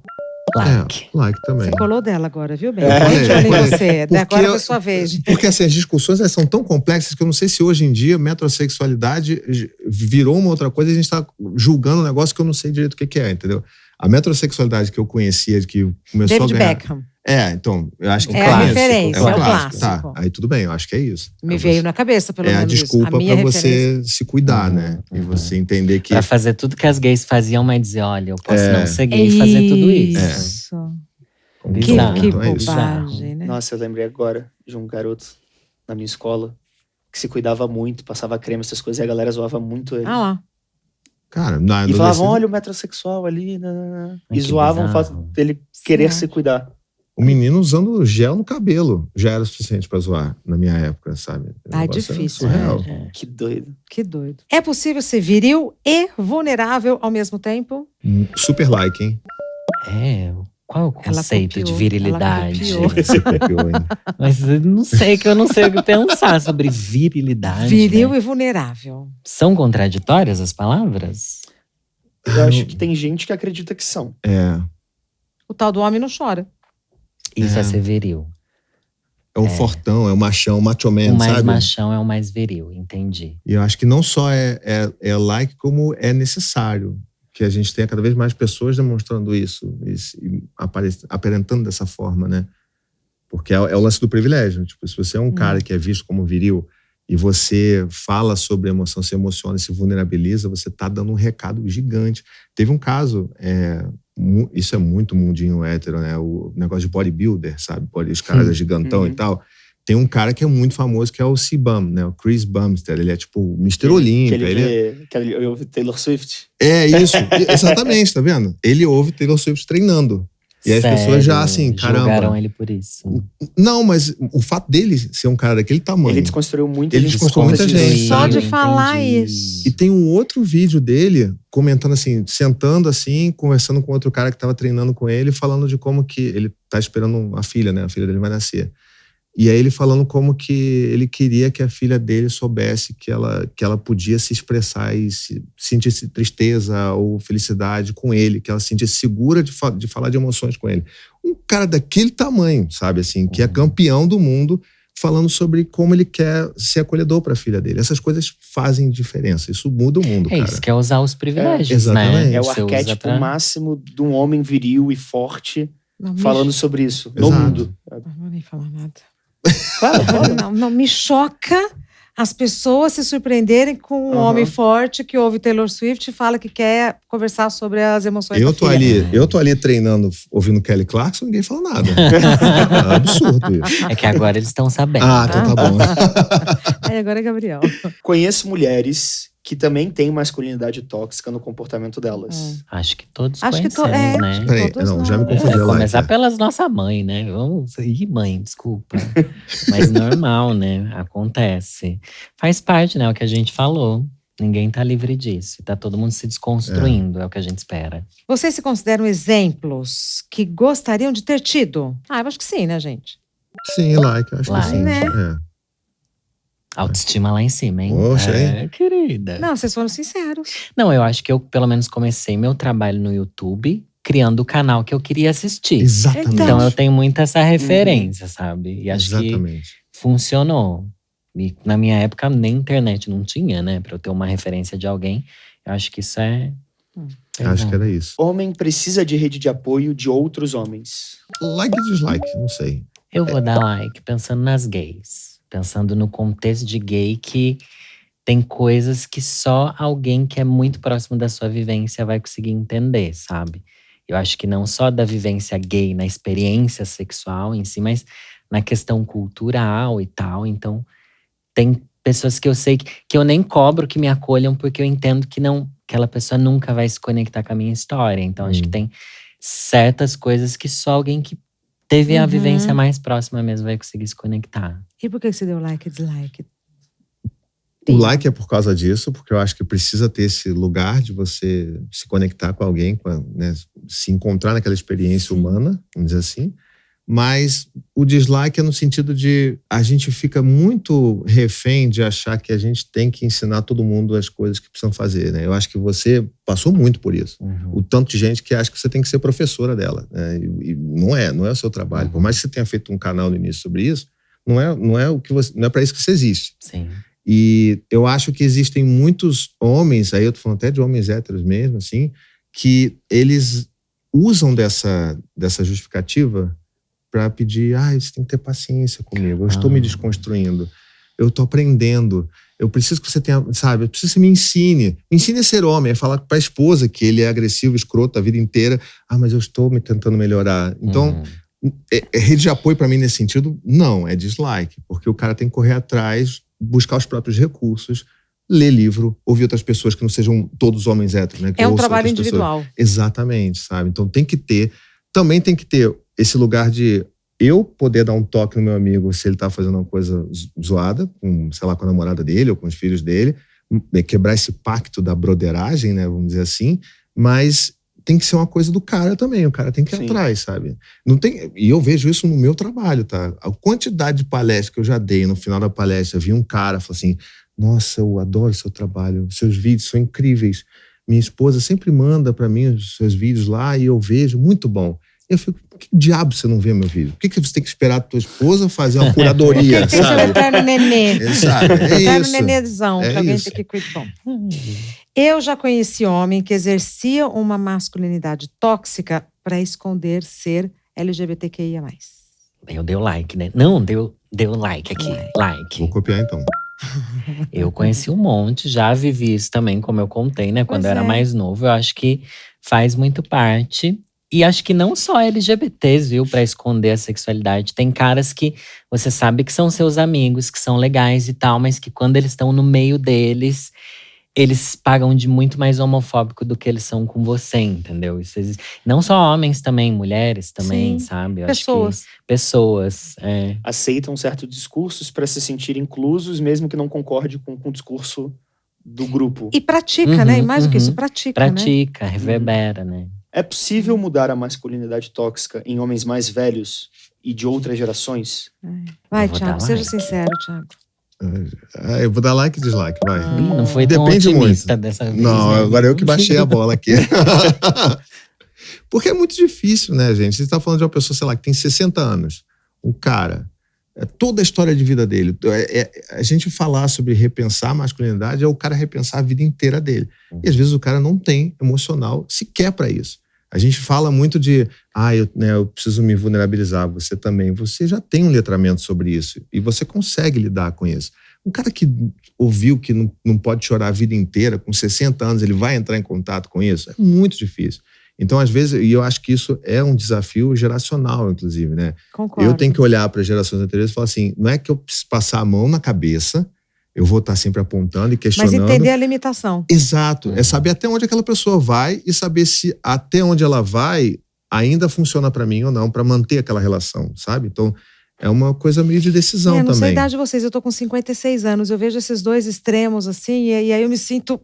Like. Like também. Você colou dela agora, viu, bem? Falei. Olha em você. Porque Agora foi sua vez. Porque assim, as discussões elas são tão complexas que eu não sei se hoje em dia metrosexualidade virou uma outra coisa e a gente está julgando um negócio que eu não sei direito o que é, entendeu? A metrosexualidade que eu conhecia, que começou David a ganhar... Beckham. Então, eu acho que É a referência, é o é o clássico. clássico. Tá, aí tudo bem, eu acho que é isso. Me veio na cabeça, pelo menos. É a desculpa a minha pra referência. você se cuidar, né? E você entender que... Pra fazer tudo que as gays faziam, mas dizer, olha, eu posso não ser gay e fazer tudo isso. Bizarro. Que Então é isso. bobagem, né? Nossa, eu lembrei agora de um garoto na minha escola que se cuidava muito, passava creme, essas coisas, e a galera zoava muito ele. Ah lá. Cara, E falavam, olha o metrosexual ali, e zoavam o fato dele querer se cuidar. O menino usando gel no cabelo já era suficiente pra zoar na minha época, sabe? Difícil, surreal. né? Que doido. Que doido. É possível ser viril e vulnerável ao mesmo tempo? Super like, hein? Qual é o conceito de virilidade? Você copiou, hein? Mas eu não sei o que pensar sobre virilidade. Viril né? e vulnerável. São contraditórias as palavras? Eu acho que tem gente que acredita que são. O tal do homem não chora. Isso é ser viril. É um fortão, é um machão, macho man, O mais sabe? machão é o mais viril, entendi. E eu acho que não só é like, como é necessário que a gente tenha cada vez mais pessoas demonstrando isso e aparentando dessa forma, né? Porque é o lance do privilégio. Tipo, se você é um cara que é visto como viril e você fala sobre a emoção, se emociona, se vulnerabiliza, você tá dando um recado gigante. Teve um caso, isso é muito mundinho hétero, né? O negócio de bodybuilder, sabe? Os caras gigantão e tal. Tem um cara que é muito famoso, que é o C-Bum, né? O Chris Bumstead. Ele é tipo o Mr. Olímpia. Que ele ouve Taylor Swift. É isso, exatamente, tá vendo? Ele ouve Taylor Swift treinando. E as pessoas já assim, caramba. Julgaram ele por isso. Não, mas o fato dele ser um cara daquele tamanho. Ele desconstruiu muita Ele gente. desconstruiu muita gente. Só de Eu falar entendi. isso. E tem um outro vídeo dele comentando assim, sentando assim, conversando com outro cara que tava treinando com ele, falando de como que ele tá esperando a filha, né? A filha dele vai nascer. E aí ele falando como que ele queria que a filha dele soubesse que ela podia se expressar e sentisse tristeza ou felicidade com ele, que ela se sentisse segura de falar de emoções com ele. Um cara daquele tamanho, sabe, assim, que é campeão do mundo, falando sobre como ele quer ser acolhedor para a filha dele. Essas coisas fazem diferença, isso muda o mundo, cara. Isso que é usar os privilégios, exatamente. né? É o Você usa arquétipo máximo de um homem viril e forte Não, falando sobre isso, no Exato. mundo. Não vou nem falar nada. Fala. Não, me choca as pessoas se surpreenderem com um homem forte que ouve Taylor Swift e fala que quer conversar sobre as emoções da filha. Eu tô ali treinando, ouvindo Kelly Clarkson, ninguém fala nada. É absurdo isso. É que agora eles estão sabendo. Então tá bom. Aí agora é Gabriel. Conheço mulheres que também têm masculinidade tóxica no comportamento delas. Acho que todos Acho que conhecemos, né? Peraí, Todos não, já me nós. confundi lá. Começar pelas nossa mãe, né? Vamos. Ih, mãe, desculpa. Mas normal, né? Acontece. Faz parte, né? O que a gente falou. Ninguém tá livre disso. Tá todo mundo se desconstruindo, é o que a gente espera. Vocês se consideram exemplos que gostariam de ter tido? Eu acho que sim, né, gente? Sim, like, acho Like, que sim. né? Autoestima lá em cima, hein? Poxa, hein? Querida. Não, vocês foram sinceros. Não, eu acho que eu, pelo menos, comecei meu trabalho no YouTube criando o canal que eu queria assistir. Exatamente. Então eu tenho muito essa referência, sabe? E acho que Exatamente. funcionou. E na minha época nem internet não tinha, né? Pra eu ter uma referência de alguém. Eu acho que isso é… Acho que era isso. Homem precisa de rede de apoio de outros homens. Like e dislike, não sei. Eu vou dar like pensando nas gays. Pensando no contexto de gay que tem coisas que só alguém que é muito próximo da sua vivência vai conseguir entender, sabe? Eu acho que não só da vivência gay, na experiência sexual em si, mas na questão cultural e tal. Então, tem pessoas que eu sei que eu nem cobro que me acolham porque eu entendo que não, aquela pessoa nunca vai se conectar com a minha história. Então, acho que tem certas coisas que só alguém que teve a vivência mais próxima mesmo vai conseguir se conectar. E por que você deu like e dislike? O like é por causa disso, porque eu acho que precisa ter esse lugar de você se conectar com alguém, né, se encontrar naquela experiência humana, vamos dizer assim. Mas o dislike é no sentido de a gente fica muito refém de achar que a gente tem que ensinar todo mundo as coisas que precisam fazer, né? Eu acho que você passou muito por isso. O tanto de gente que acha que você tem que ser professora dela, né? E não é o seu trabalho. Por mais que você tenha feito um canal no início sobre isso, não é para isso que você existe. Sim. E eu acho que existem muitos homens, aí eu tô falando até de homens héteros mesmo, assim, que eles usam dessa justificativa para pedir, você tem que ter paciência comigo, eu estou me desconstruindo, eu estou aprendendo, eu preciso que você tenha, sabe, eu preciso que você me ensine a ser homem, é falar para a esposa que ele é agressivo, escroto a vida inteira, mas eu estou me tentando melhorar. Então, rede de apoio para mim nesse sentido, não, é dislike, porque o cara tem que correr atrás, buscar os próprios recursos, ler livro, ouvir outras pessoas que não sejam todos homens héteros, né? Que É um ouçam trabalho outras individual. pessoas. Exatamente, sabe? Então também tem que ter esse lugar de eu poder dar um toque no meu amigo se ele tá fazendo uma coisa zoada, sei lá, com a namorada dele ou com os filhos dele, quebrar esse pacto da broderagem, né? Vamos dizer assim, mas tem que ser uma coisa do cara também, o cara tem que ir atrás, sabe? E eu vejo isso no meu trabalho, tá? A quantidade de palestras que eu já dei, no final da palestra, vi um cara falar assim, nossa, eu adoro seu trabalho, seus vídeos são incríveis, minha esposa sempre manda pra mim os seus vídeos lá e eu vejo, muito bom. Eu fico, por que diabo você não vê meu vídeo? Por que você tem que esperar a tua esposa fazer uma curadoria, Por que você é o sabe? eterno nenê? Sabe? É Eterno isso. nenêzão, É que alguém isso. tem que cuidar. Eu já conheci homem que exercia uma masculinidade tóxica para esconder ser LGBTQIA+. Eu dei o like, né? Não, deu like aqui. Like. Vou copiar então. Eu conheci um monte, já vivi isso também, como eu contei, né? Quando Pois eu era é. mais novo. Eu acho que faz muito parte. E acho que não só LGBTs, viu, pra esconder a sexualidade. Tem caras que você sabe que são seus amigos, que são legais e tal, mas que quando eles estão no meio deles, eles pagam de muito mais homofóbico do que eles são com você, entendeu? Isso existe. Não só homens também, mulheres também, Sim. sabe? Eu Pessoas. acho que pessoas, Aceitam certos discursos para se sentir inclusos, mesmo que não concorde com o discurso do grupo. E pratica, né? E Uhum, mais do que isso, uhum. pratica, né? pratica, reverbera, né? É possível mudar a masculinidade tóxica em homens mais velhos e de outras gerações? Vai, Eu vou Thiago, dar seja like. sincero, Thiago. Eu vou dar like e dislike, vai. Não foi tão Depende otimista muito. dessa vez. Não, né? agora eu que baixei a bola aqui. Porque é muito difícil, né, gente? Você está falando de uma pessoa, sei lá, que tem 60 anos. Um cara, toda a história de vida dele. A gente falar sobre repensar a masculinidade é o cara repensar a vida inteira dele. E às vezes o cara não tem emocional sequer para isso. A gente fala muito de, eu preciso me vulnerabilizar. Você também. Você já tem um letramento sobre isso. E você consegue lidar com isso. Um cara que ouviu que não pode chorar a vida inteira, com 60 anos, ele vai entrar em contato com isso? É muito difícil. Então, às vezes, e eu acho que isso é um desafio geracional, inclusive, né? Concordo. Eu tenho que olhar para as gerações anteriores e falar assim, não é que eu preciso passar a mão na cabeça, eu vou estar sempre apontando e Mas questionando. entender a limitação. Exato. É saber até onde aquela pessoa vai e saber se até onde ela vai ainda funciona para mim ou não, para manter aquela relação, sabe? Então, é uma coisa meio de decisão Não sei a também. idade de vocês, eu tô com 56 anos, eu vejo esses dois extremos assim, e aí eu me sinto,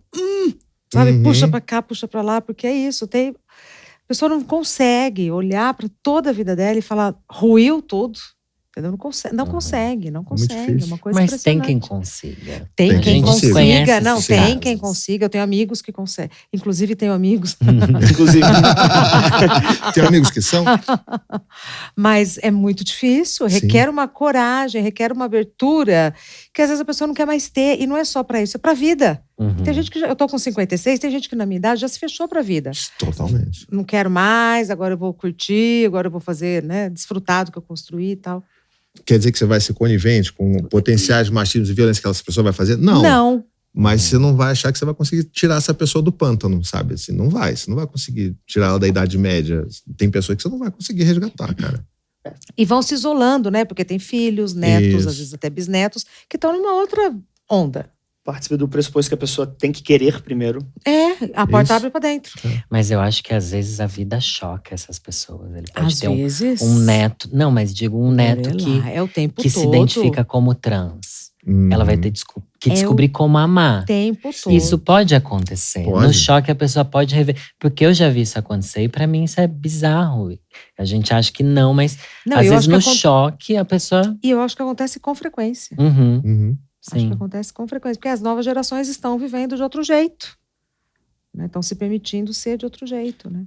sabe, Uhum. puxa pra cá, puxa pra lá, porque é isso, a pessoa não consegue olhar pra toda a vida dela e falar, ruiu tudo, entendeu? Não consegue, não Uhum. consegue, não Muito consegue, é difícil. uma coisa Mas tem quem impressionante. consiga. Tem Tem quem quem consiga, consiga. não, Conhece tem esses quem casos. consiga, eu tenho amigos que conseguem, inclusive tenho amigos, Inclusive, Tem amigos que são? mas é muito difícil, Sim. requer uma coragem, requer uma abertura, que às vezes a pessoa não quer mais ter, e não é só pra isso, é pra vida. Uhum. Tem gente que eu tô com 56, tem gente que na minha idade já se fechou pra vida. Totalmente. Não quero mais, agora eu vou curtir, agora eu vou fazer, né, desfrutar do que eu construí e tal. Quer dizer que você vai ser conivente com potenciais machismos e violência que essa pessoa vai fazer? Não. Não. Mas você não vai achar que você vai conseguir tirar essa pessoa do pântano, sabe? Assim, não vai. Você não vai conseguir tirar ela da Idade Média. Tem pessoas que você não vai conseguir resgatar, cara. E vão se isolando, né, porque tem filhos, netos, Isso. às vezes até bisnetos, que estão numa outra onda. participa do pressuposto que a pessoa tem que querer primeiro. A porta Isso. abre pra dentro. Mas eu acho que às vezes a vida choca essas pessoas. Ele pode Às ter vezes. um neto. Não, mas digo um neto Olha que, lá, é o tempo que todo. se identifica como trans. Ela vai ter que É descobrir como amar. O tempo todo. Isso pode acontecer. Pode. No choque a pessoa pode rever. Porque eu já vi isso acontecer e pra mim isso é bizarro. A gente acha que não, mas Não, às eu vezes acho que no choque a pessoa… E eu acho que acontece com frequência. Uhum, Acho que sim. acontece com frequência. Porque as novas gerações estão vivendo de outro jeito. Né? Estão se permitindo ser de outro jeito, né?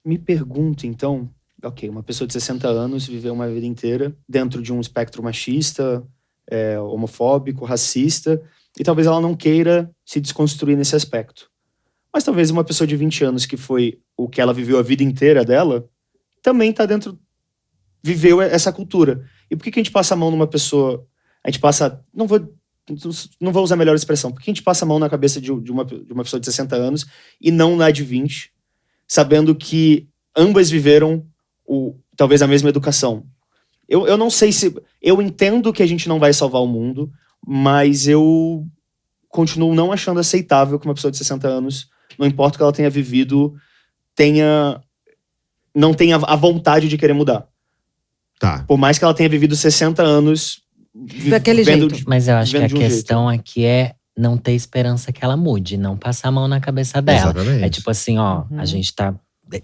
Me pergunto, então, ok, uma pessoa de 60 anos viveu uma vida inteira dentro de um espectro machista, homofóbico, racista, e talvez ela não queira se desconstruir nesse aspecto. Mas talvez uma pessoa de 20 anos, que foi o que ela viveu a vida inteira dela, também tá dentro, viveu essa cultura. E por que a gente passa a mão numa pessoa, a gente passa, não vou usar a melhor expressão, por que a gente passa a mão na cabeça de uma pessoa de 60 anos e não na de 20, sabendo que ambas viveram talvez a mesma educação? Eu não sei se… Eu entendo que a gente não vai salvar o mundo, mas eu continuo não achando aceitável que uma pessoa de 60 anos, não importa o que ela tenha vivido, não tenha a vontade de querer mudar. Tá. Por mais que ela tenha vivido 60 anos Daquele vivendo jeito. Mas eu acho que a vivendo de um questão aqui é não ter esperança que ela mude, não passar a mão na cabeça dela. Exatamente. É tipo assim, ó, Uhum. a gente tá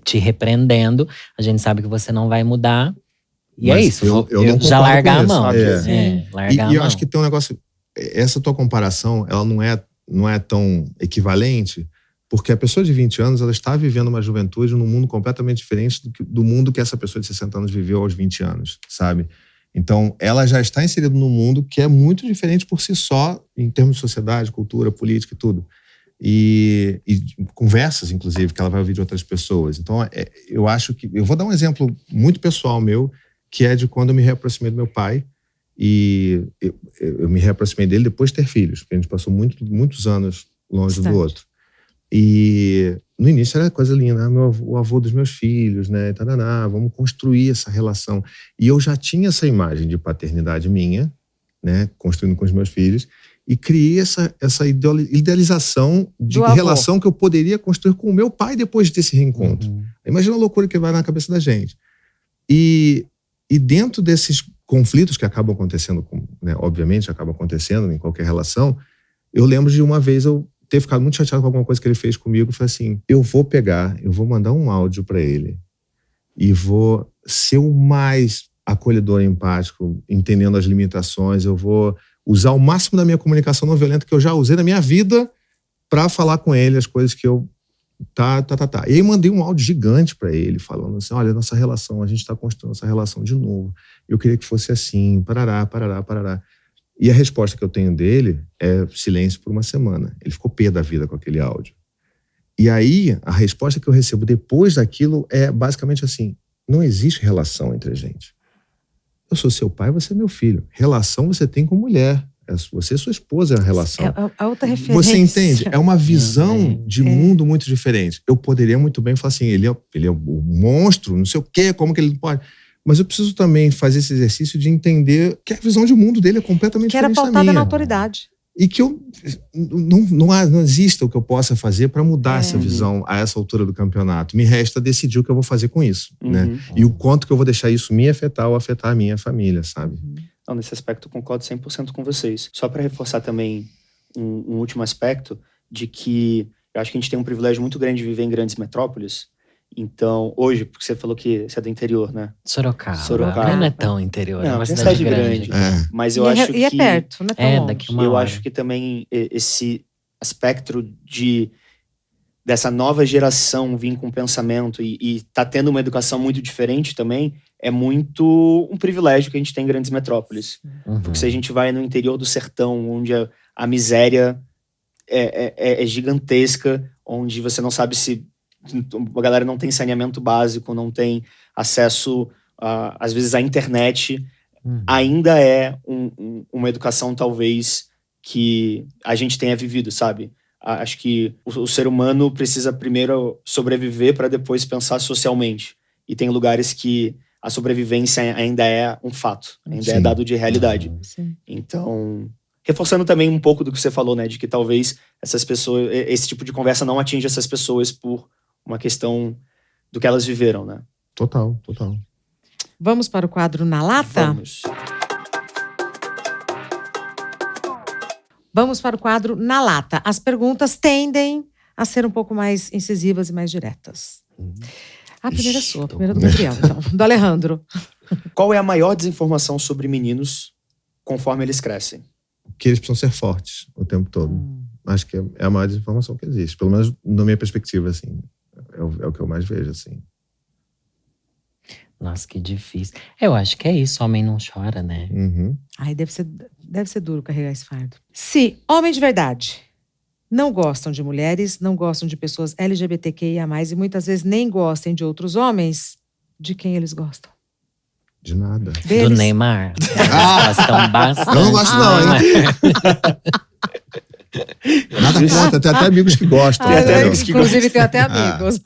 te repreendendo, a gente sabe que você não vai mudar. E Mas é isso, eu não já concordo largar com a isso. mão. É. Largar a E eu mão. acho que tem um negócio… Essa tua comparação, ela não é tão equivalente, porque a pessoa de 20 anos, ela está vivendo uma juventude num mundo completamente diferente do mundo que essa pessoa de 60 anos viveu aos 20 anos, sabe? Então, ela já está inserida num mundo que é muito diferente por si só, em termos de sociedade, cultura, política e tudo. E conversas, inclusive, que ela vai ouvir de outras pessoas. Então, eu acho que… Eu vou dar um exemplo muito pessoal meu, que é de quando eu me reaproximei do meu pai. E eu me reaproximei dele depois de ter filhos, porque a gente passou muitos anos longe Bastante. do outro. E no início era coisa linda, o avô dos meus filhos, né? Taraná, vamos construir essa relação. E eu já tinha essa imagem de paternidade minha, né? Construindo com os meus filhos. E criei essa idealização de Do avô. relação que eu poderia construir com o meu pai depois desse reencontro. Imagina a loucura que vai na cabeça da gente. E dentro desses conflitos que acabam acontecendo, né, obviamente acabam acontecendo em qualquer relação, eu lembro de uma vez eu ter ficado muito chateado com alguma coisa que ele fez comigo. Foi assim, eu vou mandar um áudio para ele e vou ser o mais acolhedor e empático, entendendo as limitações. Eu vou usar o máximo da minha comunicação não violenta que eu já usei na minha vida para falar com ele as coisas que eu... Tá. E aí mandei um áudio gigante para ele, falando assim, olha, nossa relação, a gente está construindo essa relação de novo. Eu queria que fosse assim, parará. E a resposta que eu tenho dele é silêncio por uma semana. Ele ficou pé da vida com aquele áudio. E aí, a resposta que eu recebo depois daquilo é basicamente assim, não existe relação entre a gente. Eu sou seu pai, você é meu filho. Relação você tem com mulher. Você e sua esposa é a relação. É outra referência. Você entende? É uma visão de mundo muito diferente. Eu poderia muito bem falar assim, ele é o monstro, não sei o quê, como que ele pode... Mas eu preciso também fazer esse exercício de entender que a visão de mundo dele é completamente Que era diferente da pautada minha. na autoridade. E que não exista o que eu possa fazer para mudar essa visão a essa altura do campeonato. Me resta decidir o que eu vou fazer com isso, né? E o quanto que eu vou deixar isso me afetar ou afetar a minha família, sabe? Não, nesse aspecto eu concordo 100% com vocês. Só para reforçar também um último aspecto de que eu acho que a gente tem um privilégio muito grande de viver em grandes metrópoles. Então, hoje, porque você falou que você é do interior, né? Sorocaba. Não é tão interior, é Não, uma tem cidade grande. Mas eu acho que... E é perto, não é tão longe. Daqui uma Eu hora. acho que também esse aspecto dessa nova geração vir com pensamento e tá tendo uma educação muito diferente também, é muito um privilégio que a gente tem em grandes metrópoles. Porque se a gente vai no interior do sertão, onde a miséria é gigantesca, onde você não sabe se a galera não tem saneamento básico, não tem acesso, às vezes, à internet, ainda é uma educação, talvez, que a gente tenha vivido, sabe? Acho que o ser humano precisa primeiro sobreviver para depois pensar socialmente. E tem lugares que a sobrevivência ainda é um fato, ainda é dado de realidade. Então, reforçando também um pouco do que você falou, né? De que talvez essas pessoas, esse tipo de conversa não atinja essas pessoas por uma questão do que elas viveram, né? Total. Vamos para o quadro Na Lata? Vamos para o quadro Na Lata. As perguntas tendem a ser um pouco mais incisivas e mais diretas. A primeira é sua, a primeira do Gabriel, então. Do Alejandro. Qual é a maior desinformação sobre meninos conforme eles crescem? Que eles precisam ser fortes o tempo todo. Acho que é a maior desinformação que existe. Pelo menos na minha perspectiva, assim. É o que eu mais vejo, assim. Nossa, que difícil. Eu acho que é isso, homem não chora, né? Ai, deve ser duro carregar esse fardo. Se homem de verdade não gostam de mulheres, não gostam de pessoas LGBTQIA+, e muitas vezes nem gostem de outros homens, de quem eles gostam? De nada. Deles? Do Neymar. Gostam bastante. Eu não gosto não, hein? Nada contra, tem até amigos que gostam. Inclusive tem até amigos.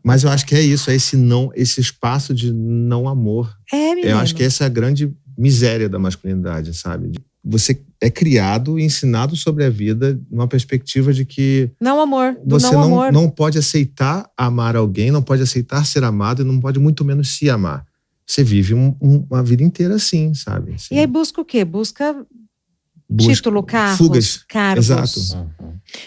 Mas eu acho que é isso, é esse espaço de não amor. Menino. Eu acho que essa é a grande miséria da masculinidade, sabe? Você é criado e ensinado sobre a vida numa perspectiva de que não amor, do você não amor. não pode aceitar amar alguém, não pode aceitar ser amado e não pode muito menos se amar. Você vive uma vida inteira assim, sabe? Assim. E aí busca o quê? Busca título, carros, fugas. cargos. Exato.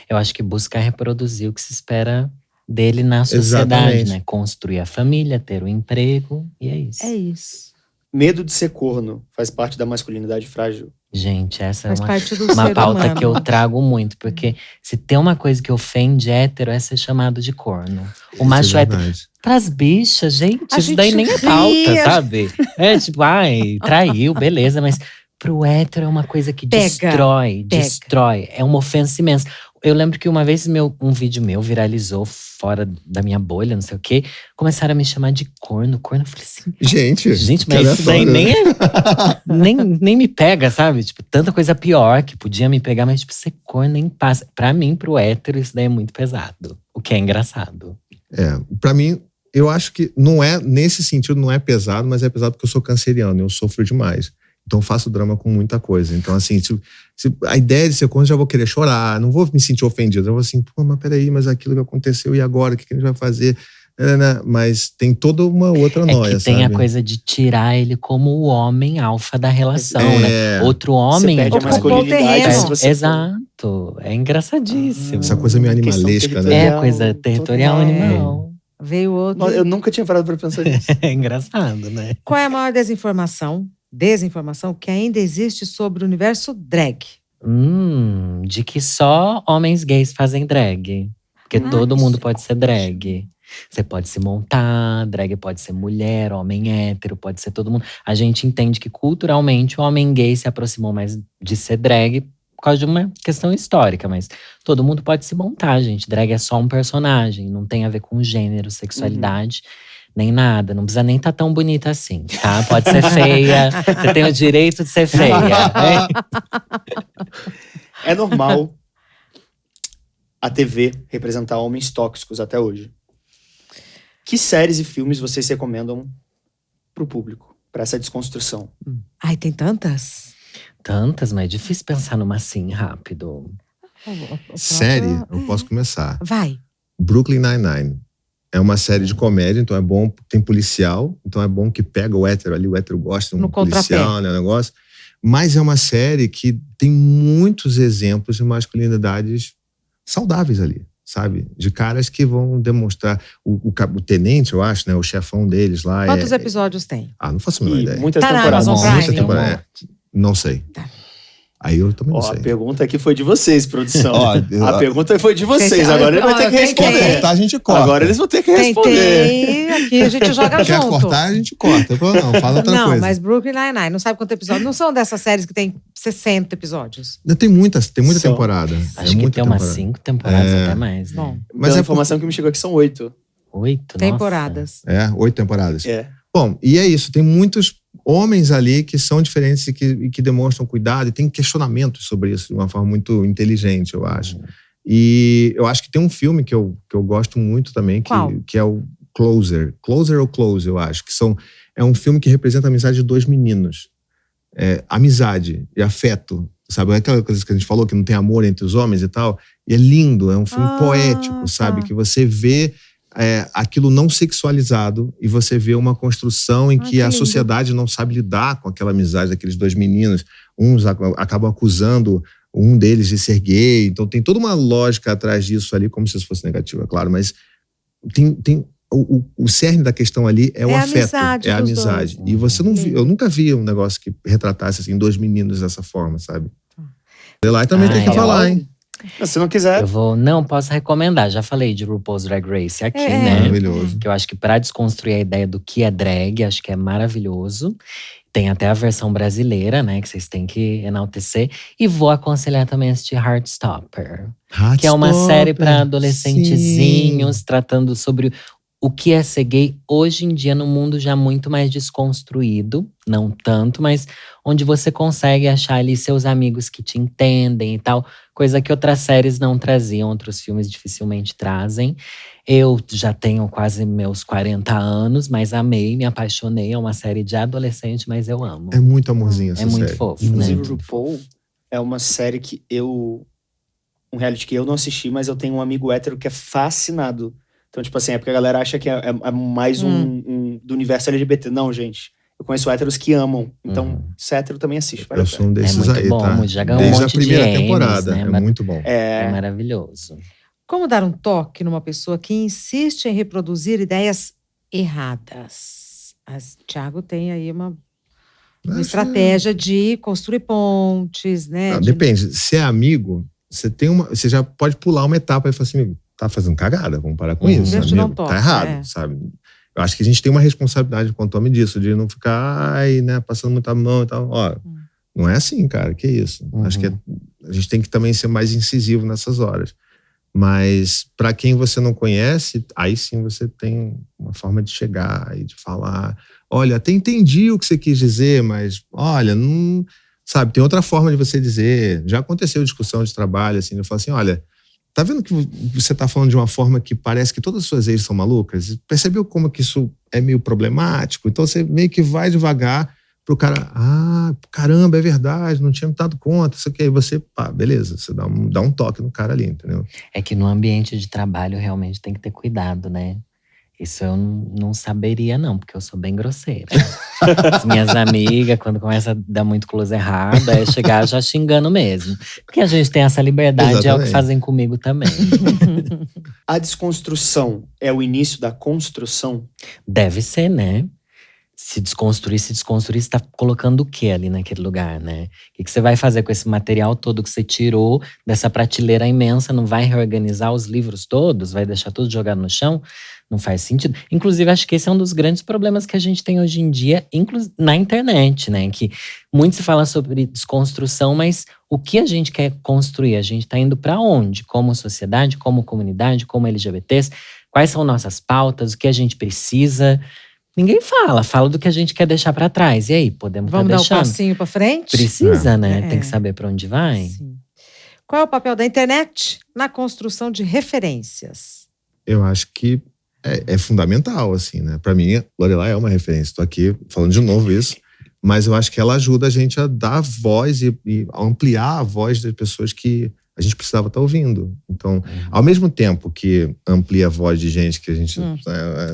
Eu acho que busca reproduzir o que se espera dele na sociedade, Exatamente. né? Construir a família, ter um emprego, e é isso. É isso. Medo de ser corno faz parte da masculinidade frágil? Gente, essa Faz é parte do uma ser pauta humano. que eu trago muito, porque se tem uma coisa que ofende hétero é ser chamado de corno. O macho hétero. Pras bichas, gente, A isso gente daí nem é ri, pauta, sabe? É tipo, traiu, beleza, mas pro hétero é uma coisa que Pega. destrói. É uma ofensa imensa. Eu lembro que uma vez um vídeo meu viralizou fora da minha bolha, não sei o quê. Começaram a me chamar de corno. Corno, eu falei assim… Gente, mas isso daí aleatório, nem me pega, sabe? Tipo, tanta coisa pior que podia me pegar. Mas tipo, ser corno nem passa. Pra mim, pro hétero, isso daí é muito pesado. O que é engraçado. Pra mim, eu acho que não é, nesse sentido, não é pesado, mas é pesado porque eu sou canceriano, eu sofro demais. Então eu faço drama com muita coisa. Então assim, se a ideia de ser corno, eu já vou querer chorar, não vou me sentir ofendido. Eu vou assim, pô, mas peraí, mas aquilo que aconteceu e agora? O que a gente vai fazer? Mas tem toda uma outra noia, que tem sabe? a coisa de tirar ele como o homem alfa da relação, né? Outro Você homem… perde a masculinidade se você for. Exato. É engraçadíssimo. Essa coisa meio animalesca, né? É, coisa territorial animal. Veio outro. Eu nunca tinha parado pra pensar nisso. É engraçado, né? Qual é a maior desinformação que ainda existe sobre o universo drag? De que só homens gays fazem drag. Porque todo mundo pode ser drag. Você pode se montar, drag pode ser mulher, homem hétero, pode ser todo mundo. A gente entende que culturalmente o homem gay se aproximou mais de ser drag por causa de uma questão histórica, mas todo mundo pode se montar, gente. Drag é só um personagem, não tem a ver com gênero, sexualidade, nem nada. Não precisa nem estar tão bonita assim, tá? Pode ser feia, você tem o direito de ser feia. Né? É normal a TV representar homens tóxicos até hoje. Que séries e filmes vocês recomendam pro público, pra essa desconstrução? Ai, tem tantas? Tantas, mas é difícil pensar numa assim, rápido. Série, eu posso começar. Vai. Brooklyn Nine-Nine. É uma série de comédia, então é bom, tem policial, então é bom que pega o hétero ali, o hétero gosta de um policial, né, negócio. Mas é uma série que tem muitos exemplos de masculinidades saudáveis ali, sabe? De caras que vão demonstrar… O tenente, eu acho, né, o chefão deles lá… Quantos episódios tem? não faço a menor ideia. Muitas Tá na temporadas. Amazon Prime? Muita temporada. Não sei. Tá. Aí eu também não sei. A pergunta aqui foi de vocês, produção. Ó, a pergunta foi de vocês. Agora ele vai ter que Quer responder. cortar, a gente corta. Agora eles vão ter que responder. Tentei, aqui a gente joga Quer junto. cortar, a gente corta. Não, fala outra coisa. Não, mas Brooklyn Nine-Nine, não sabe quantos episódios? Não são dessas séries que tem 60 episódios. Tem muita São. temporada. Acho que tem umas 5 temporadas até mais, né? Bom, Mas a é informação que me chegou aqui são 8. 8, temporadas. 8 temporadas. É. Bom, e é isso. Tem muitos homens ali que são diferentes e que demonstram cuidado. E tem questionamentos sobre isso de uma forma muito inteligente, eu acho. E eu acho que tem um filme que eu gosto muito também, que é o Closer. Closer ou Close, eu acho. É um filme que representa a amizade de dois meninos. Amizade e afeto. Sabe, aquela coisa que a gente falou, que não tem amor entre os homens e tal. E é lindo, é um filme poético, sabe? Que você vê aquilo não sexualizado e você vê uma construção em que a sociedade não sabe lidar com aquela amizade daqueles dois meninos. Uns acabam acusando um deles de ser gay. Então tem toda uma lógica atrás disso ali, como se isso fosse negativo, é claro. Mas tem o cerne da questão ali é o afeto. É a amizade. E você não eu nunca vi um negócio que retratasse assim, dois meninos dessa forma, sabe? Lá também tem que falar, hein? Se não quiser… Não, posso recomendar. Já falei de RuPaul's Drag Race aqui, né? Maravilhoso. Que eu acho que pra desconstruir a ideia do que é drag, acho que é maravilhoso. Tem até a versão brasileira, né? Que vocês têm que enaltecer. E vou aconselhar também assistir Heartstopper. Que é uma série pra adolescentezinhos, tratando sobre o que é ser gay hoje em dia no mundo já muito mais desconstruído. Não tanto, mas onde você consegue achar ali seus amigos que te entendem e tal. Coisa que outras séries não traziam, outros filmes dificilmente trazem. Eu já tenho quase meus 40 anos, mas amei, me apaixonei. É uma série de adolescente, mas eu amo. É muito amorzinho essa série. É muito fofo, Inclusive, né? o RuPaul é uma série que um reality que eu não assisti, mas eu tenho um amigo hétero que é fascinado. Então, tipo assim, é porque a galera acha que é mais do universo LGBT. Não, gente. Eu conheço héteros que amam. Então, se é hétero também assiste. Eu sou um desses muito aí, bom, tá? já ganhou Desde um monte a primeira de Emmys, temporada. né? É muito bom. É maravilhoso. Como dar um toque numa pessoa que insiste em reproduzir ideias erradas? Thiago tem aí uma estratégia de construir pontes, né? Não, depende. Se é amigo, você já pode pular uma etapa e falar assim, amigo, tá fazendo cagada, vamos parar com isso. Deixa eu dar um Amigo, toque, tá errado, sabe? Eu acho que a gente tem uma responsabilidade quanto homem disso, de não ficar, passando muita mão e tal. Ó, não é assim, cara, que isso. Acho que a gente tem que também ser mais incisivo nessas horas. Mas para quem você não conhece, aí sim você tem uma forma de chegar e de falar, olha, até entendi o que você quis dizer, mas olha, não, sabe, tem outra forma de você dizer. Já aconteceu discussão de trabalho, assim, eu falo assim, olha, tá vendo que você tá falando de uma forma que parece que todas as suas ex são malucas? Percebeu como que isso é meio problemático? Então você meio que vai devagar pro cara, caramba, é verdade, não tinha me dado conta, isso aqui. Aí você, pá, beleza, você dá um toque no cara ali, entendeu? É que no ambiente de trabalho realmente tem que ter cuidado, né? Isso eu não saberia, não, porque eu sou bem grosseira. As minhas amigas, quando começa a dar muito close errado, é chegar já xingando mesmo. Porque a gente tem essa liberdade, é o que Exatamente. fazem comigo também. A desconstrução é o início da construção? Deve ser, né? Se desconstruir, você tá colocando o que ali naquele lugar, né? O que você vai fazer com esse material todo que você tirou dessa prateleira imensa? Não vai reorganizar os livros todos? Vai deixar tudo jogado no chão? Não faz sentido. Inclusive, acho que esse é um dos grandes problemas que a gente tem hoje em dia, na internet, né? Que muito se fala sobre desconstrução, mas o que a gente quer construir? A gente tá indo para onde? Como sociedade, como comunidade, como LGBTs? Quais são nossas pautas? O que a gente precisa? Ninguém fala do que a gente quer deixar pra trás. E aí, podemos estar Vamos dar um deixando? passinho pra frente? Precisa, né? É. Tem que saber pra onde vai. Sim. Qual é o papel da internet na construção de referências? Eu acho que é fundamental, assim, né? Pra mim, Lorelai é uma referência. Tô aqui falando de novo isso. Mas eu acho que ela ajuda a gente a dar voz e a ampliar a voz das pessoas que a gente precisava estar ouvindo. Então, ao mesmo tempo que amplia a voz de gente que a gente...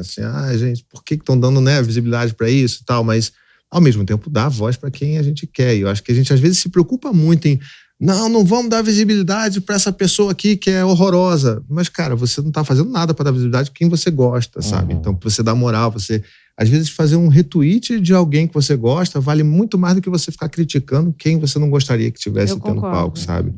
assim, gente, por que estão dando, né, visibilidade para isso e tal? Mas, ao mesmo tempo, dá voz para quem a gente quer. E eu acho que a gente, às vezes, se preocupa muito em não vamos dar visibilidade para essa pessoa aqui que é horrorosa. Mas, cara, você não tá fazendo nada para dar visibilidade para quem você gosta, sabe? Então, você dá moral, você... Às vezes, fazer um retweet de alguém que você gosta vale muito mais do que você ficar criticando quem você não gostaria que tivesse tendo palco, sabe?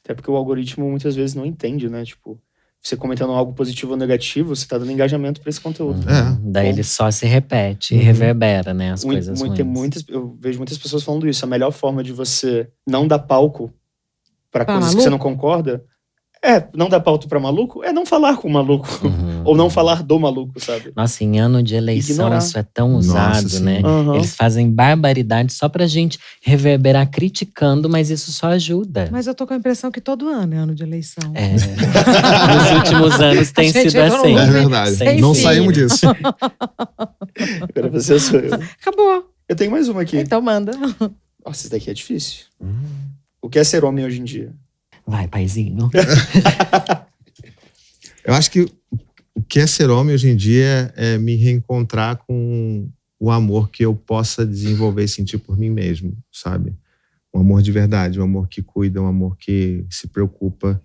Até porque o algoritmo muitas vezes não entende, né? Tipo, você comentando algo positivo ou negativo, você tá dando engajamento para esse conteúdo. Daí ele só se repete e reverbera, né? As coisas ruins. Eu vejo muitas pessoas falando isso. A melhor forma de você não dar palco para coisas maluco? que você não concorda não dar palco pra maluco é não falar com o maluco. Ou não falar do maluco, sabe? Nossa, em ano de eleição Ignorar. isso é tão usado, Nossa, né? Uhum. Eles fazem barbaridade só pra gente reverberar criticando, mas isso só ajuda. Mas eu tô com a impressão que todo ano é ano de eleição. É. Nos últimos anos tem A gente sido entrou assim. num É verdade. Sem Não fim. saímos disso. Agora você sou eu. Acabou. Eu tenho mais uma aqui. Então manda. Nossa, isso daqui é difícil. O que é ser homem hoje em dia? Vai, paizinho. Eu acho que o que é ser homem hoje em dia é me reencontrar com o amor que eu possa desenvolver e sentir por mim mesmo, sabe? Um amor de verdade, um amor que cuida, um amor que se preocupa.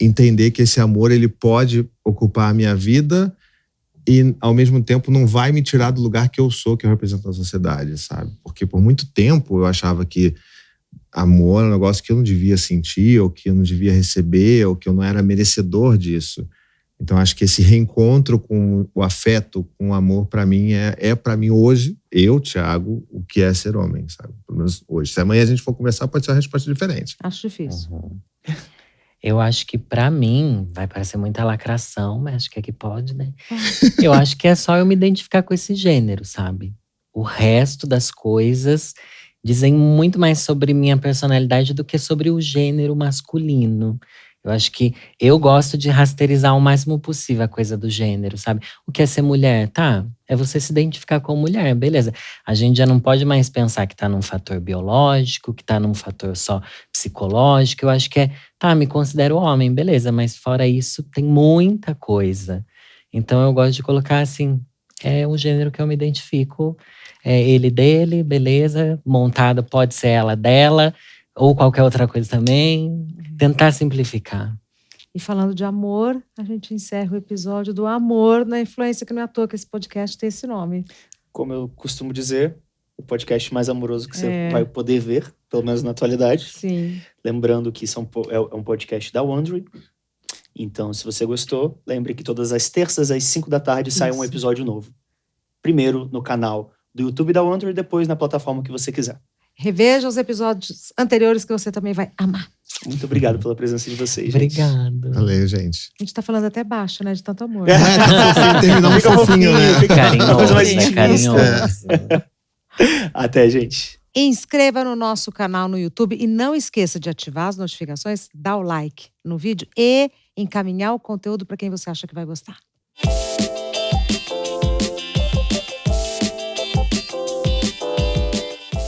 Entender que esse amor ele pode ocupar a minha vida e, ao mesmo tempo, não vai me tirar do lugar que eu sou, que eu represento a sociedade, sabe? Porque por muito tempo eu achava que amor é um negócio que eu não devia sentir, ou que eu não devia receber, ou que eu não era merecedor disso. Então, acho que esse reencontro com o afeto, com o amor, para mim, é para mim hoje, eu, Thiago, o que é ser homem, sabe? Pelo menos hoje. Se amanhã a gente for conversar, pode ser uma resposta diferente. Acho difícil. Eu acho que pra mim, vai parecer muita lacração, mas acho que aqui pode, né? Eu acho que é só eu me identificar com esse gênero, sabe? O resto das coisas dizem muito mais sobre minha personalidade do que sobre o gênero masculino. Eu acho que eu gosto de rasteirizar o máximo possível a coisa do gênero, sabe? O que é ser mulher? Tá, é você se identificar com mulher, beleza. A gente já não pode mais pensar que tá num fator biológico, que tá num fator só psicológico. Eu acho que me considero homem, beleza. Mas fora isso, tem muita coisa. Então eu gosto de colocar assim, é um gênero que eu me identifico. É ele dele, beleza. Montada pode ser ela dela, ou qualquer outra coisa também. Tentar simplificar. E falando de amor, a gente encerra o episódio do amor na influência, que não é à toa que esse podcast tem esse nome. Como eu costumo dizer, o podcast mais amoroso que você vai poder ver, pelo menos na atualidade. Sim. Lembrando que isso é um podcast da Wondery. Então, se você gostou, lembre que todas as terças, às 5 da tarde, sai um episódio novo. Primeiro no canal do YouTube da Wondery, depois na plataforma que você quiser. Reveja os episódios anteriores que você também vai amar. Muito obrigado pela presença de vocês, gente. Obrigado. Valeu, gente. A gente tá falando até baixo, né? De tanto amor. Terminou um Fica fofinho, né? fica uma coisa mais Carinhoso, né? intimista. Carinhoso. Até, gente. Inscreva no nosso canal no YouTube e não esqueça de ativar as notificações, dar o like no vídeo e encaminhar o conteúdo para quem você acha que vai gostar.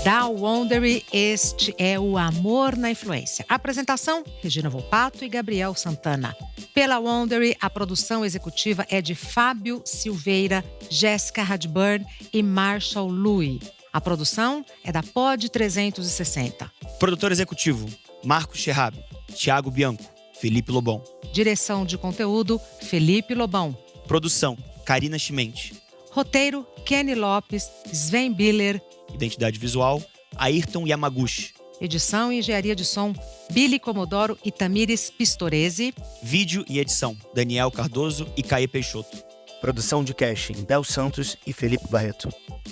Da Wondery, este é o Amor na Influência. Apresentação, Regina Volpato e Gabriel Santana. Pela Wondery, a produção executiva é de Fábio Silveira, Jéssica Radburn e Marshall Louis. A produção é da Pod 360. Produtor executivo, Marcos Scherrab, Thiago Bianco, Felipe Lobão. Direção de conteúdo, Felipe Lobão. Produção, Karina Chimente. Roteiro, Kenny Lopes, Sven Biller. Identidade visual, Ayrton Yamaguchi. Edição e engenharia de som, Billy Comodoro e Tamires Pistorese. Vídeo e edição, Daniel Cardoso e Caê Peixoto. Produção de casting, Bel Santos e Felipe Barreto.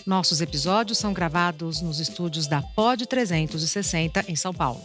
Nossos episódios são gravados nos estúdios da Pod 360 em São Paulo.